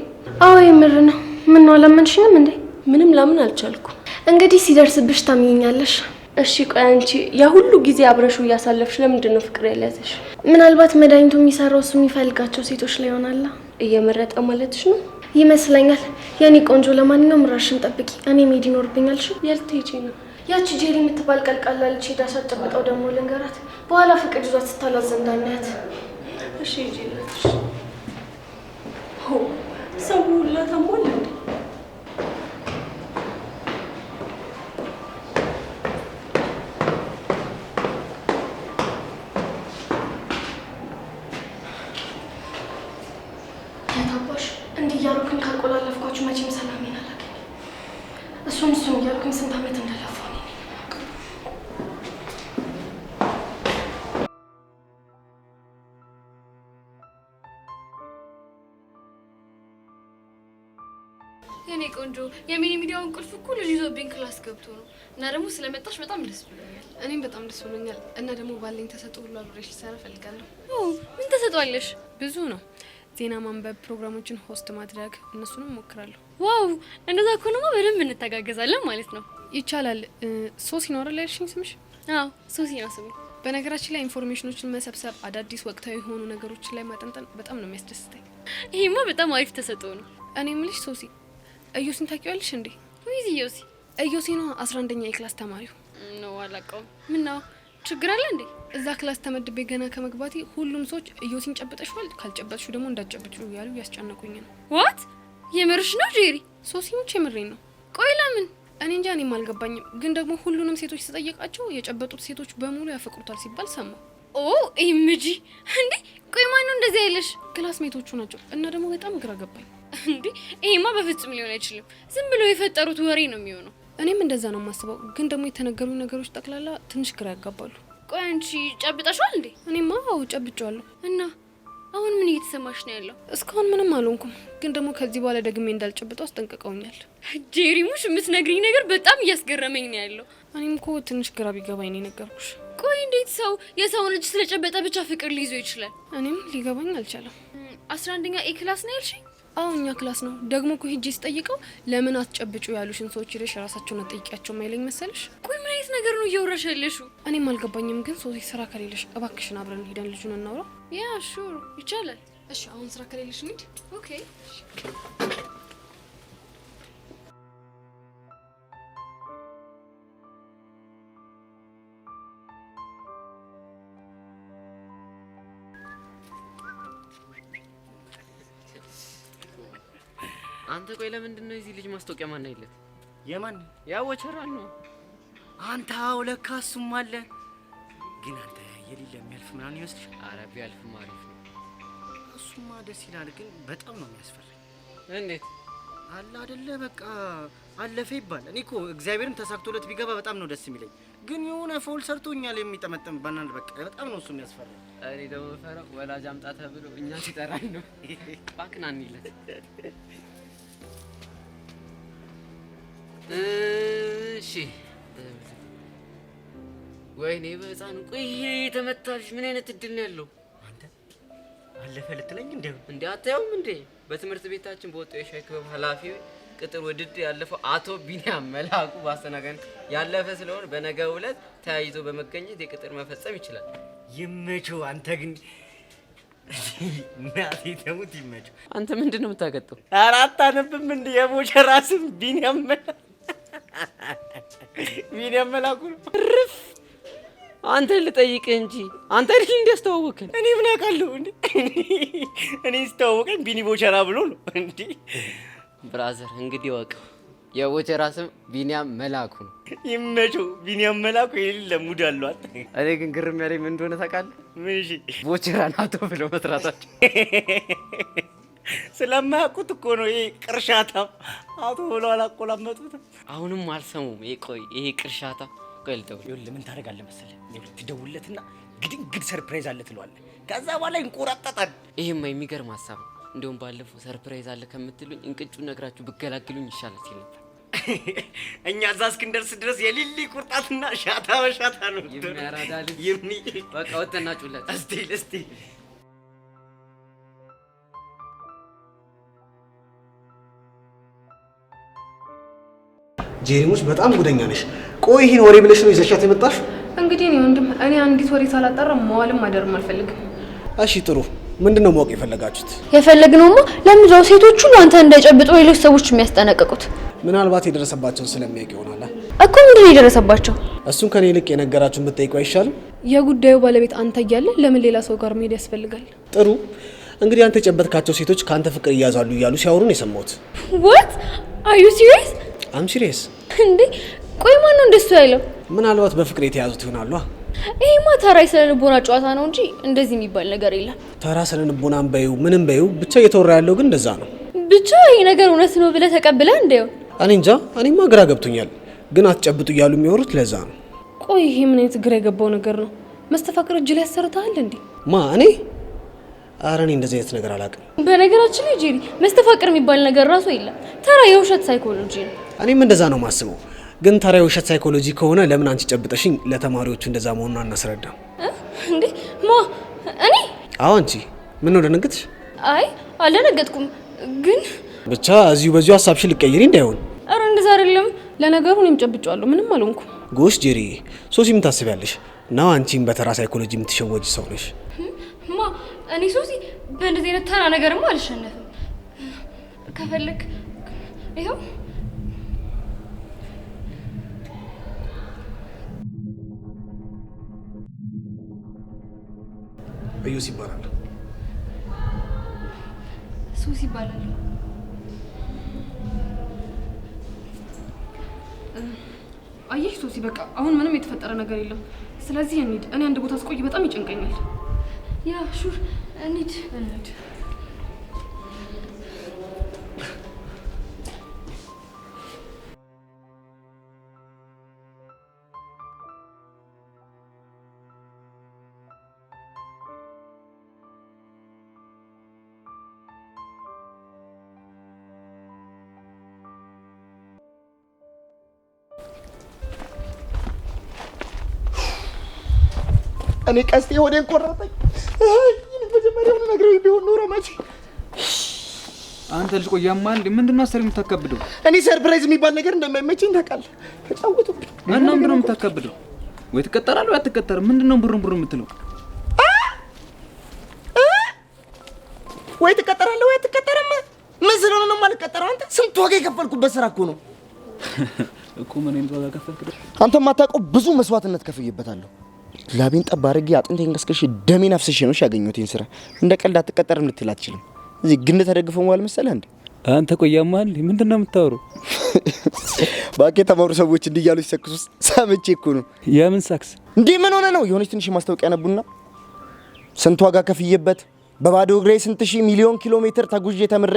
አዎ የምር ነው። ምን ነው አላመንሽኝም እንዴ? ምንም ላምን አልቻልኩም። እንግዲህ ሲደርስብሽ ታምኚኛለሽ። እሺ ቆይ አንቺ ያ ሁሉ ጊዜ አብረሽው እያሳለፍሽ ለምንድን ነው ፍቅር ያለያዘሽ? ምናልባት መድኃኒቱ የሚሰራው እሱ የሚፈልጋቸው ሴቶች ላይ ይሆናል። እየመረጠ ማለትሽ ነው ይመስለኛል። የኔ ቆንጆ ለማንኛውም ራስሽን ጠብቂ። እኔ መሄድ ይኖርብኛል። እሺ የት ልትሄጂ ነው? ያቺ ጄሪ የምትባል ቀልቃላ ልጅ ሄዳ ሳጨብጠው ደግሞ ልንገራት። በኋላ ፍቅር ይዟት ስታላዝ እንዳናያት። እሺ ሂጂልሽ። ሰው ሁላ ታሟል እንዴ? የታባሽ እንዲህ እያልኩኝ ካቆላለፍኳችሁ መቼም ሰላሜን አላገኝም። እሱን እያልኩኝ ስንት ዓመት እንደለፋሁ የኔ ቆንጆ የሚኒ ሚዲያውን ቁልፍ እኮ ልጅ ይዞብኝ ክላስ ገብቶ ነው። እና ደግሞ ስለመጣሽ በጣም ደስ ብሎኛል። እኔም በጣም ደስ ብሎኛል። እና ደግሞ ባለኝ ተሰጥኦ ሁሉ አብሬሽ ልሰራ እፈልጋለሁ። ምን ተሰጥቷለሽ? ብዙ ነው። ዜና ማንበብ፣ ፕሮግራሞችን ሆስት ማድረግ፣ እነሱንም እሞክራለሁ። ዋው! እንደዛ ከሆነማ በደንብ እንተጋገዛለን ማለት ነው። ይቻላል። ሶሲ ነው አይደል ያልሽኝ ስምሽ? አዎ ሶሲ ነው ስሜ። በነገራችን ላይ ኢንፎርሜሽኖችን መሰብሰብ፣ አዳዲስ ወቅታዊ የሆኑ ነገሮችን ላይ ማጠንጠን በጣም ነው የሚያስደስተኝ። ይሄማ በጣም አሪፍ ተሰጥኦ ነው። እኔ የምልሽ ሶሲ፣ እዩስን ታውቂዋለሽ እንዴ? ወይስ ኢዮሲ? ኢዮሲ ነው 11ኛ የክላስ ተማሪው ነው። አላውቀውም። ምን ነው ችግር አለ እንዴ? እዛ ክላስ ተመድቤ ገና ከመግባቴ ሁሉም ሰዎች ኢዮሲን ጨብጠሽዋል፣ ካልጨበጥሽው ደግሞ እንዳትጨብጪው ያሉ ያስጨነቁኝ ነው። ዋት? የምርሽ ነው ጄሪ? ሶሲሞች የምሬን ነው። ቆይ ለምን? እኔ እንጃ፣ እኔም አልገባኝም። ግን ደግሞ ሁሉንም ሴቶች ስጠይቃቸው የጨበጡት ሴቶች በሙሉ ያፈቅሩታል ሲባል ሰማሁ። ኦ ኢምጂ እንዴ! ቆይ ማን ነው እንደዚህ ያለሽ? ክላስሜቶቹ ናቸው። እና ደግሞ በጣም ግራ ገባኝ። እንዴ ይሄማ በፍጹም ሊሆን አይችልም። ዝም ብሎ የፈጠሩት ወሬ ነው የሚሆነው። እኔም እንደዛ ነው የማስበው። ግን ደግሞ የተነገሩኝ ነገሮች ጠቅላላ ትንሽ ግራ ያጋባሉ። ቆይ አንቺ ጨብጠሽዋል እንዴ? እኔማ አዎ ጨብጬዋለሁ። እና አሁን ምን እየተሰማሽ ነው ያለው? እስካሁን ምንም አልሆንኩም። ግን ደግሞ ከዚህ በኋላ ደግሜ እንዳልጨብጠው አስጠንቅቀውኛል። ጄሪሙሽ የምትነግሪኝ ነገር በጣም እያስገረመኝ ነው ያለው። እኔም እኮ ትንሽ ግራ ቢገባኝ ነው የነገርኩሽ። ቆይ እንዴት ሰው የሰውን እጅ ስለጨበጠ ብቻ ፍቅር ሊይዞ ይችላል? እኔም ሊገባኝ አልቻለም። 11ኛ ኤ ክላስ ነው ያልሽኝ? አዎ እኛ ክላስ ነው። ደግሞ እኮ ሂጄ ስጠይቀው ለምን አትጨብጩ ያሉሽን ሰዎች ሄደሽ ራሳቸውን አጠይቂያቸው ማይለኝ መሰለሽ? ቆይ ምን አይነት ነገር ነው እያወራሽ ያለሽው? እኔም አልገባኝም። ግን ሶሲ ስራ ከሌለሽ እባክሽን አብረን ሄደን ልጁን እናውራ። ያ ሹር ይቻላል። እሺ አሁን ስራ ከሌለሽ እንሂድ። ኦኬ አንተ ቆይ ለምንድን ነው እዚህ ልጅ ማስታወቂያ ማን አይለት? የማን? ያ ወቸራን ነው። አንተ አዎ ለካ እሱም አለ። ግን አንተ የሌለ የሚያልፍ ምናምን ይመስልሻል? ኧረ ቢያልፍም አሪፍ ነው። እሱማ ደስ ይላል፣ ግን በጣም ነው የሚያስፈራኝ። እንዴት? አለ አይደለ በቃ አለፈ ይባል። እኔ እኮ እግዚአብሔርን ተሳክቶለት ቢገባ በጣም ነው ደስ የሚለኝ። ግን የሆነ ፎል ሰርቶኛል የሚጠመጠም ባናል። በቃ በጣም ነው እሱ የሚያስፈራኝ። እኔ ደግሞ ፈራው ወላጅ አምጣ ተብሎ እኛ ሲጠራን ነው። ባክናን ይለት እሺ ወይኔ በህፃኑ ቆይ ይሄ የተመታልሽ ምን አይነት እድል ነው ያለው? አንተ አለፈ ልትለኝ እንዴ አታየውም እንዴ? በትምህርት ቤታችን በወጣው የሻይ ክበብ ኃላፊ ቅጥር ውድድር ያለፈው አቶ ቢኒያም መላኩ ባስተናጋጅ ያለፈ ስለሆነ በነገው ዕለት ተያይዞ በመገኘት የቅጥር መፈጸም ይችላል። ይመቸው። አንተ ግን እናቴ ተሙት ይመቸው። አንተ ምንድነው የምታገጠው? ኧረ አታነብም እንዴ? የቦቸራ ስም ቢኒያም መላኩ ነው። ርፍ አንተ ልጠይቅህ እንጂ አንተ ልጅ እንዲያስተዋወቅን እኔ ምን አውቃለሁ እንዴ? እኔ ስተዋወቀኝ ቢኒ ቦቸራ ብሎ ነው እንዴ? ብራዘር እንግዲህ ወቅ የቦቸራ ስም ቢኒያም መላኩ ነው። ይመቸው። ቢኒያም መላኩ የሌለ ሙድ አሏት። እኔ ግን ግርም ያለኝ ምን እንደሆነ ታውቃለህ? ምን? እሺ ቦቸራን አቶ ብለው መስራታቸው ስለማያውቁት እኮ ነው። ይሄ ቅርሻታም አቶ ብለው አላቆላመጡት። አሁንም አልሰሙም። ይሄ ቅርሻታ ቆይ ልተው። ይኸውልህ ምን ታደርጋለህ መሰለህ? ይኸውልህ ትደውልለትና ግድንግድ ሰርፕራይዝ አለ ትለዋለህ። ከዛ በኋላ ይንቆራጠጣል። ይሄማ የሚገርም ሀሳብ ነው። እንደውም ባለፈው ሰርፕራይዝ አለ ከምትሉኝ እንቅጩን ነግራችሁ ብገላግሉኝ ይሻላል ሲል ነበር። እኛ እዛ እስክንደርስ ድረስ የሊሊ ቁርጣትና ሻታ በሻታ ነው። የሚያራዳ ልጅ በቃ ወተና ጩለት እስቲ ጄሪሙሽ በጣም ጉደኛ ነሽ። ቆይ ይሄን ወሬ ብለሽ ነው ይዘሻት የመጣሽ? እንግዲህ እኔ ወንድም እኔ አንዲት ወሬ ሳላጣራ መዋልም ማደርም አልፈልግም። እሺ ጥሩ። ምንድነው ማወቅ የፈለጋችሁት? የፈለግነውማ ለምንድን ነው ሴቶቹ አንተ እንዳይጨብጡ ሌሎች ሰዎች የሚያስጠነቅቁት? ምናልባት የደረሰባቸውን ስለሚያውቅ ይሆናል እኮ። ምንድን ነው የደረሰባቸው? እሱን ከኔ ይልቅ የነገራችሁን ብትጠይቁ አይሻልም? የጉዳዩ ባለቤት አንተ እያለ ለምን ሌላ ሰው ጋር መሄድ ያስፈልጋል? ጥሩ እንግዲህ አንተ የጨበጥካቸው ሴቶች ከአንተ ፍቅር እያዛሉ እያሉ ሲያወሩ ነው የሰማሁት። What? Are you serious? I'm serious። እንዴ ቆይ ማን ነው እንደሱ ያለው? ምናልባት በፍቅር የተያዙት ይሆናሉ። ይሄማ ተራ የስነ-ልቦና ጨዋታ ነው እንጂ እንደዚህ የሚባል ነገር የለም። ተራ ስነ-ልቦናም በይው ምንም በይው ብቻ እየተወራ ያለው ግን እንደዛ ነው። ብቻ ይሄ ነገር እውነት ነው ብለህ ተቀብለህ እንደው? እኔ እንጃ። እኔማ ግራ ገብቶኛል። ግን አትጨብጡ እያሉ የሚወሩት ለዛ ነው። ቆይ ይሄ ምን አይነት ግራ የገባው ነገር ነው? መስተፋቅር እጅ ላይ ያሰርታል እንዴ? እኔ ኧረ እኔ እንደዚህ አይነት ነገር አላውቅም። በነገራችን ላይ ጄሪ መስተፋቅር የሚባል ነገር ራሱ የለም። ተራ የውሸት ሳይኮሎጂ ነው። እኔም እንደዛ ነው ማስበው። ግን ተራ የውሸት ሳይኮሎጂ ከሆነ ለምን አንቺ ጨብጠሽኝ ለተማሪዎቹ እንደዛ መሆኑን አናስረዳም እንዴ? እኔ? አዎ አንቺ። ምን ነው ደነገጥሽ? አይ አልደነገጥኩም፣ ግን ብቻ እዚሁ በዚሁ ሀሳብሽን ልቀይሪ እንዳይሆን። ኧረ እንደዛ አይደለም። ለነገሩ እኔም ጨብጫለሁ፣ ምንም አልሆንኩም። ጎሽ ጄሪ፣ ሶሲ ምን ታስቢያለሽ? ነው አንቺም በተራ ሳይኮሎጂ የምትሸወጂ ሰው ነሽ። እኔ ሶሲ በእንደዚህ አይነት ተራ ነገርማ አልሸነፍም። ከፈለክ ይኸው እዩስ ይባላል። ሱስ ይባላል። አየሽ ሱሲ፣ በቃ አሁን ምንም የተፈጠረ ነገር የለም። ስለዚህ እንሂድ። እኔ አንድ ቦታ ስቆይ በጣም ይጨንቀኛል። ያ ሹር እንሂድ። እኔ ቀስቴ ሆዴን ቆረጠኝ። አይ መጀመሪያውን ነግረኝ ቢሆን ኖሮ መቼ። አንተ ልጅ ቆይ ያማል እንዴ? ምንድነው አሰሪ የምታካብደው? እኔ ሰርፕራይዝ የሚባል ነገር እንደማይመቸኝ ታውቃለህ። ተጫወቱብኝ። እና ምንድነው የምታካብደው? ወይ ትቀጠራለህ ወይ አትቀጠርም። ምንድነው ብሩን የምትለው? ወይ ትቀጠራለህ ወይ አትቀጠርም። ምን ስለሆነ ነው የማልቀጠረው? አንተ ስንት ዋጋ የከፈልኩበት ስራ እኮ ነው። እኮ ምን አይነት ዋጋ ከፈልክ? አንተ የማታውቀው ብዙ መስዋዕትነት ከፍዬበታለሁ። ላቤን ጠብ አድርጌ አጥንቴን ቀስቅሼ ደሜን አፍስሼ ነው ያገኘሁትን ስራ። እንደ ቀልድ አትቀጠርም ልትል አትችልም። እዚህ ግን ተደግፈው መዋል መሰለህ እንዴ? አንተ ቆይ ያማል ምንድነው የምታወራው? ባቄ ተማሩ ሰዎች እንዲህ እያሉ ሲሰክሱ ሰምቼ እኮ ነው። የምን ሳክስ እንዴ? ምን ሆነ ነው? የሆነች ትንሽ ማስታወቂያ ነቡና ስንት ዋጋ ከፍዬበት በባዶ እግሬ ስንት ሺህ ሚሊዮን ኪሎ ሜትር ተጉዤ ተምሬ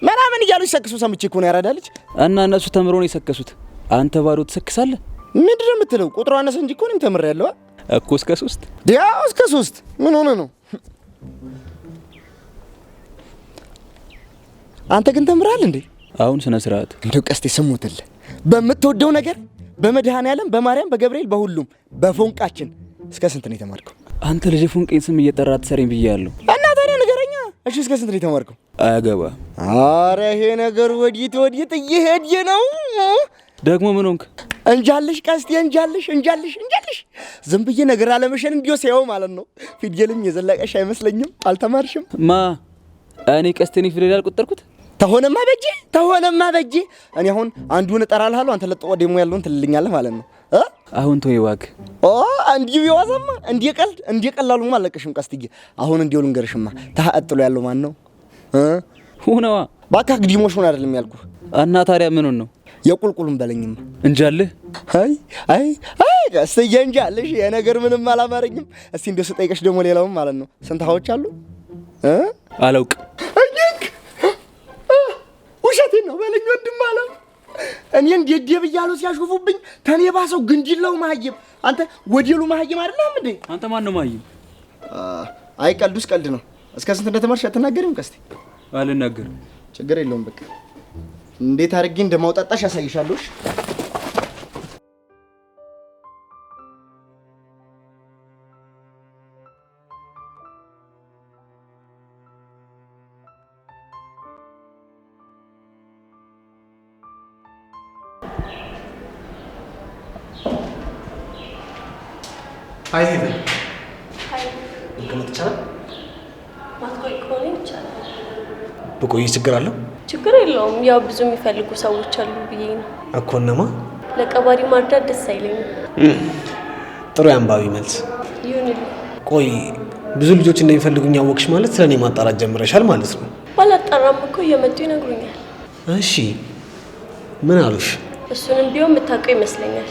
ምናምን እያሉ ሲሰክሱ ሰምቼ እኮ ነው። ያራዳልች እና እነሱ ተምሮ ነው የሰከሱት። አንተ ባዶ ትሰክሳለህ? ምንድን ነው የምትለው? ቁጥሩ አነሰ እንጂ እኮ እኔም ተምሬያለሁ እኮ እስከ 3 ያው እስከ 3 ምን ሆነ ነው? አንተ ግን ተምራል እንዴ? አሁን ስነ ስርዓት እንደው ቀስቴ ስሙትል በምትወደው ነገር በመድኃኔዓለም በማርያም በገብርኤል በሁሉም በፎንቃችን እስከ ስንት ነው የተማርከው? አንተ ልጅ ፎንቄን ስም እየጠራ ትሰሪኝ ብያለሁ። እና ታዲያ ንገረኛ። እሺ እስከ ስንት ነው የተማርከው? አያገባ። ኧረ ይሄ ነገር ወዲት እየሄድየ ነው። ደግሞ ምን ሆንክ? እንጃልሽ ቀስቴ እንጃልሽ ዝም ብዬ ነገር አለመሸን እንዲዮ ሲያው ማለት ነው። ፊደልም የዘለቀሽ አይመስለኝም። አልተማርሽም? ማ እኔ ቀስቴን ፊደል አልቆጠርኩት? ተሆነማ በጄ እኔ አሁን አንዱን እጠራልሃለሁ፣ አንተ ለጥቆ ደግሞ ያለውን ትልልኛለህ ማለት ነው። አሁን ተወይ ዋግ። እንዲሁ ይዋዛማ እንዲህ ቀላሉማ አለቀሽም ቀስትዬ። አሁን እንዲሁ ልንገርሽማ ተሐጥሎ ያለው ማን ነው? ሁነዋ ባካ ግዲሞሽ ሆነ አይደለም ያልኩህ። እና ታዲያ ምን ነው? የቁልቁሉን በለኝማ። እንጃልህ? አይ ቀስትዬ እንጃልሽ። የነገር ምንም አላማረኝም። እስቲ እንደው ስጠይቀሽ ደግሞ ሌላውም ማለት ነው። ስንት ሀዎች አሉ? አላውቅ። ውሸቴን ነው በለኝ ወንድም አለም። እኔ እንዴት ደብያሉ ሲያሹፉብኝ ተኔ ባሰው ግንጅላው ማህይም። አንተ ወዲሉ ማህይም አይደለም እንዴ? አንተ ማን ነው ማህይም? አይ ቀልዱስ ቀልድ ነው። እስከ ስንት እንደተማርሽ አትናገሪም ቀስቴ? አልናገርም። ችግር የለውም በቃ እንዴት አድርጌ እንደማውጣጣሽ ያሳይሻለሁ። አይ ሄደ አይ እንከመጥ ይቻላል? ማትቆይ ከሆነ ይቻላል። ብቆይ ችግር አለው? ችግር የለውም። ያው ብዙ የሚፈልጉ ሰዎች አሉ ብዬ ነው እኮ። እነማ? ለቀባሪ ማርዳት ደስ አይለኝም። ጥሩ የአንባቢ መልስ ይሁንልኝ። ቆይ ብዙ ልጆች እንደሚፈልጉኝ ያወቅሽ ማለት ስለኔ ማጣራት ጀምረሻል ማለት ነው? ባላጣራም እኮ እየመጡ ይነግሩኛል። እሺ ምን አሉሽ? እሱንም ቢሆን የምታውቀው ይመስለኛል።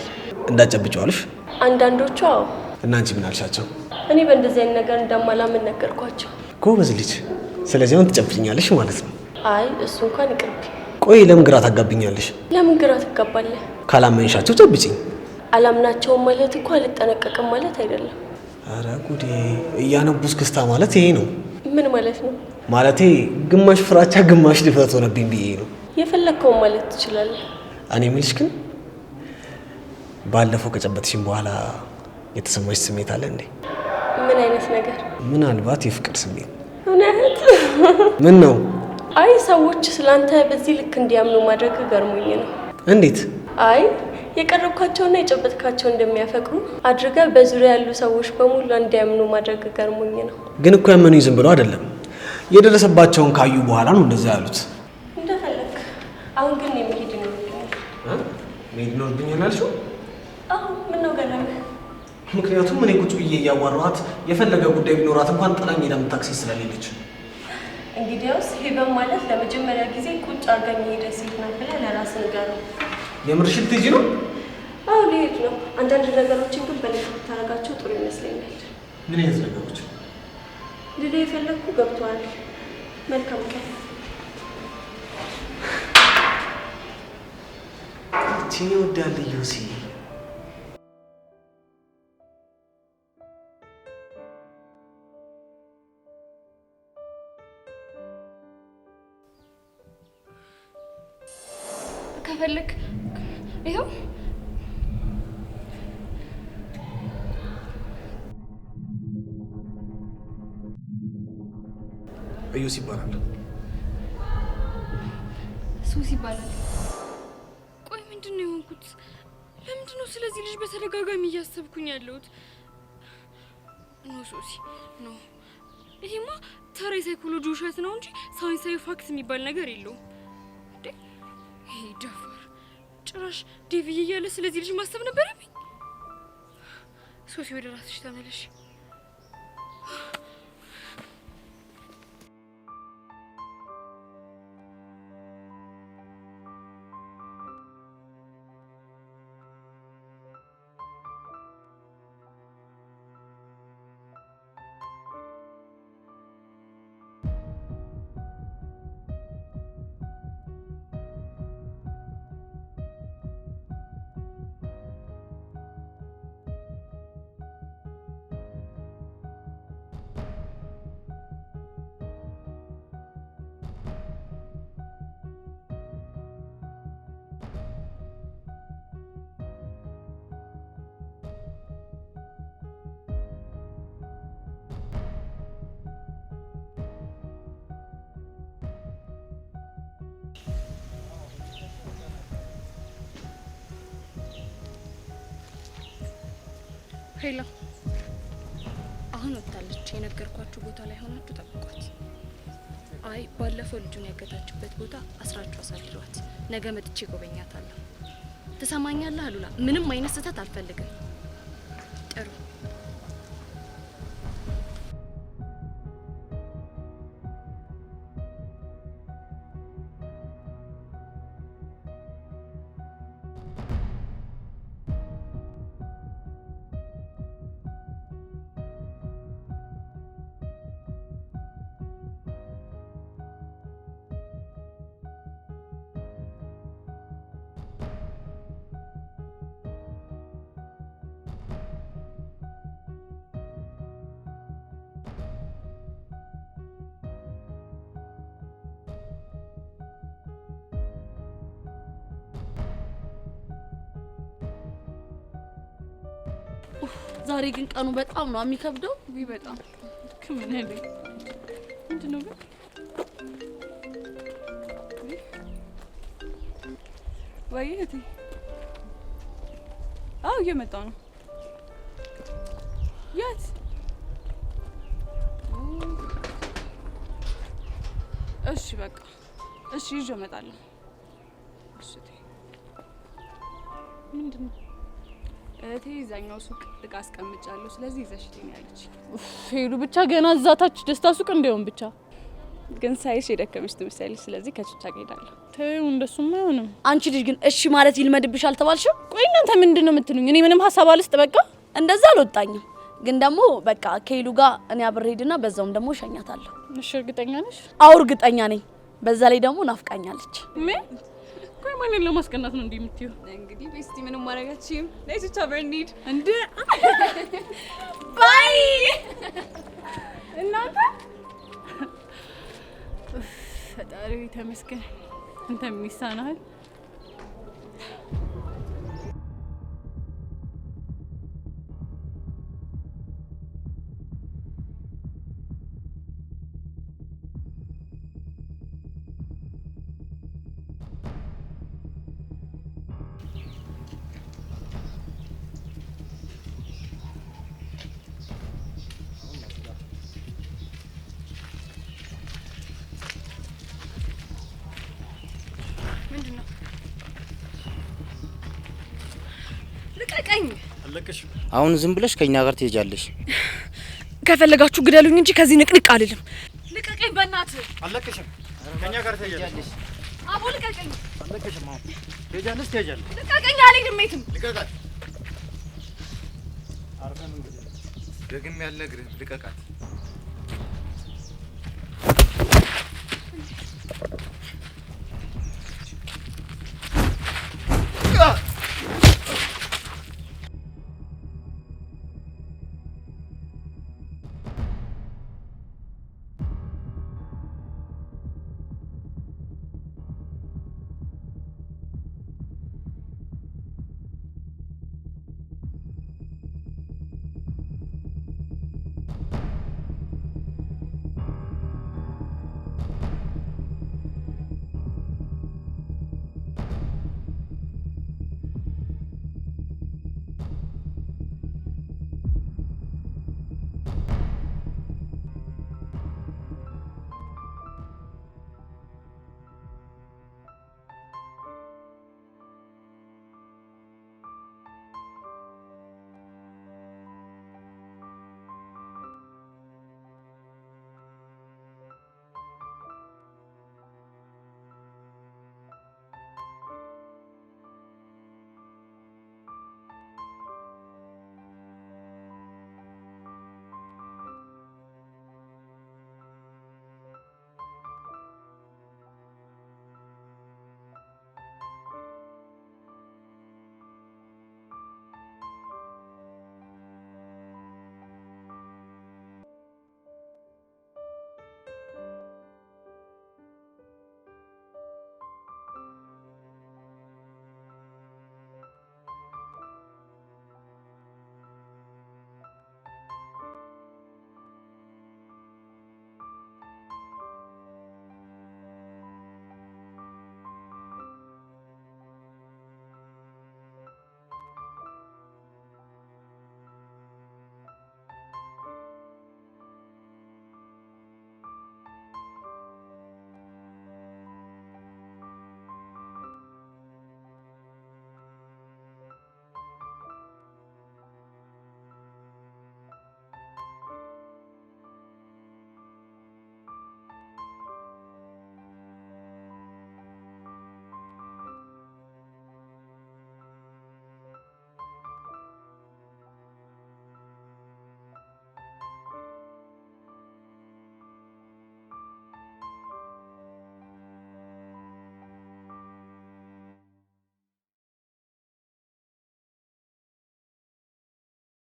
እንዳጨብጨው አሉሽ? አንዳንዶቹ አዎ። እና አንቺ ምን አልሻቸው? እኔ በእንደዚህ አይነት ነገር እንደማላምን ነገርኳቸው። ጎበዝ ልጅ። ስለዚህ አሁን ትጨብጭኛለሽ ማለት ነው? አይ እሱ እንኳን ይቅርብ። ቆይ ለምን ግራ ታጋብኛለሽ? ለምን ግራ ትጋባለህ? ካላመንሻቸው ጨብጭኝ። አላምናቸውም ማለት እኮ አልጠነቀቅም ማለት አይደለም። አረ ጉዴ! እያነቡስ ክስታ ማለት ይሄ ነው? ምን ማለት ነው? ማለቴ ግማሽ ፍራቻ ግማሽ ድፍረት ሆነብኝ ብዬ ነው። የፈለግከውን ማለት ትችላለህ። እኔ የምልሽ ግን ባለፈው ከጨበጥሽኝ በኋላ የተሰማሽ ስሜት አለ እንዴ? ምን አይነት ነገር? ምናልባት የፍቅር ስሜት። እውነት? ምን ነው? አይ ሰዎች ስላንተ በዚህ ልክ እንዲያምኑ ማድረግ ገርሞኝ ነው። እንዴት? አይ የቀረብካቸውና የጨበጥካቸው እንደሚያፈቅሩ አድርገህ በዙሪያ ያሉ ሰዎች በሙሉ እንዲያምኑ ማድረግ ገርሞኝ ነው። ግን እኮ ያመኑኝ ዝም ብለው አይደለም፣ የደረሰባቸውን ካዩ በኋላ ነው እንደዛ ያሉት። እንደፈለክ። አሁን ግን መሄድ ይኖርብኛል። መሄድ ይኖርብኛል አልሽው? አዎ። ምን ነው ገረመህ? ምክንያቱም እኔ ቁጭ ብዬ እያዋራኋት የፈለገ ጉዳይ ቢኖራት እንኳን ጥላኝ ሄዳ ታክሲ ስለሌለች። እንግዲያውስ ሄቨን ማለት ለመጀመሪያ ጊዜ ቁጭ አድርገን የሄደ ሴት ናት ብለህ ለራስህ ንገረው። የምርሽን ልትሄጂ ነው? አዎ ልሄድ ነው። አንዳንድ ነገሮችን ግን በልክ ብታደርጋቸው ጥሩ ይመስለኛል። ምን አይነት ነገሮች? ልልህ የፈለግኩ ገብቶሃል። መልካም ቀን። እቺን ይወዳል ዮሲ። ከፈለክ ይኸው ዮሲ ይባላል። ሱስ ይባላል። ቆይ ምንድን ነው የሆንኩት? ለምንድን ነው ስለዚህ ልጅ በተደጋጋሚ እያሰብኩኝ ያለሁት? ኖ ሶሲ ኖ፣ ይሄማ ተራ የሳይኮሎጂ ውሸት ነው እንጂ ሳይንሳዊ ፋክት የሚባል ነገር የለውም። ይሄ ደፋር ጭራሽ ዴቪዬ እያለ ስለዚህ ልጅ ማሰብ ነበረብኝ። ሶሲ ወደ ራስሽ ተመለሽ። ሄሎ፣ አሁን ወጣለች። የነገርኳችሁ ቦታ ላይ ሆናችሁ ጠብቋት። አይ ባለፈው ልጁን ያገታችበት ቦታ አስራችሁ አሳድሯት። ነገ መጥቼ ጎበኛታለሁ። ትሰማኛለህ አሉላ? ምንም አይነት ስህተት አልፈልግም። ጥሩ ዛሬ ግን ቀኑ በጣም ነው የሚከብደው። ውይ በጣም ከምን ያለ ምንድን ነው ግን? ወይ እህቴ፣ አዎ እየመጣሁ ነው። የት? እሺ በቃ እሺ፣ ይዤ እመጣለሁ። እሺ ምንድን ነው? እህቴ እዛኛው ሱቅ እቃ አስቀምጫለሁ፣ ስለዚህ ይዘሽ ትኝ ያለች። ሄዱ ብቻ ገና እዛታች ደስታ ሱቅ እንደውም ብቻ ግን ሳይሽ የደከመሽ ትመስያለሽ፣ ስለዚህ ከችቻ እሄዳለሁ። ተይው እንደሱማ አይሆንም። አንቺ ልጅ ግን እሺ ማለት ይልመድብሽ አልተባልሽም? ቆይ እናንተ ምንድን ነው የምትሉኝ? እኔ ምንም ሀሳብ አልስጥ። በቃ እንደዛ አልወጣኝም፣ ግን ደግሞ በቃ ከሄሉ ጋር እኔ አብሬ ሄድና በዛውም ደግሞ እሸኛታለሁ። እሺ እርግጠኛ ነሽ? አዎ እርግጠኛ ነኝ። በዛ ላይ ደግሞ ናፍቃኛለች። ምን? ቆይ ማንን ለማስቀናት ነው እንዴ የምትይው? እንግዲህ ቤስቲ ምንም ማረጋችም። ነይስ ብቻ በርኒድ እንዴ ባይ እናንተ ፈጣሪ ተመስገን። አንተ ምን ይሳናል? ምንድነው? አለቀሽም። አሁን ዝም ብለሽ ከኛ ጋር ትሄጃለሽ። ከፈለጋችሁ ግደሉኝ እንጂ ከዚህ ንቅንቅ አልልም። ልቀቀኝ በእናትህ። አለቀሽም። ከኛ ጋር ትሄጃለሽ። አቦ ልቀቀኝ። አለቀሽም። አሁን ትሄጃለሽ፣ ትሄጃለሽ። ልቀቀኝ፣ አልሄድም የትም። ልቀቃት። ደግሜ ያልነግርህም ልቀቃት።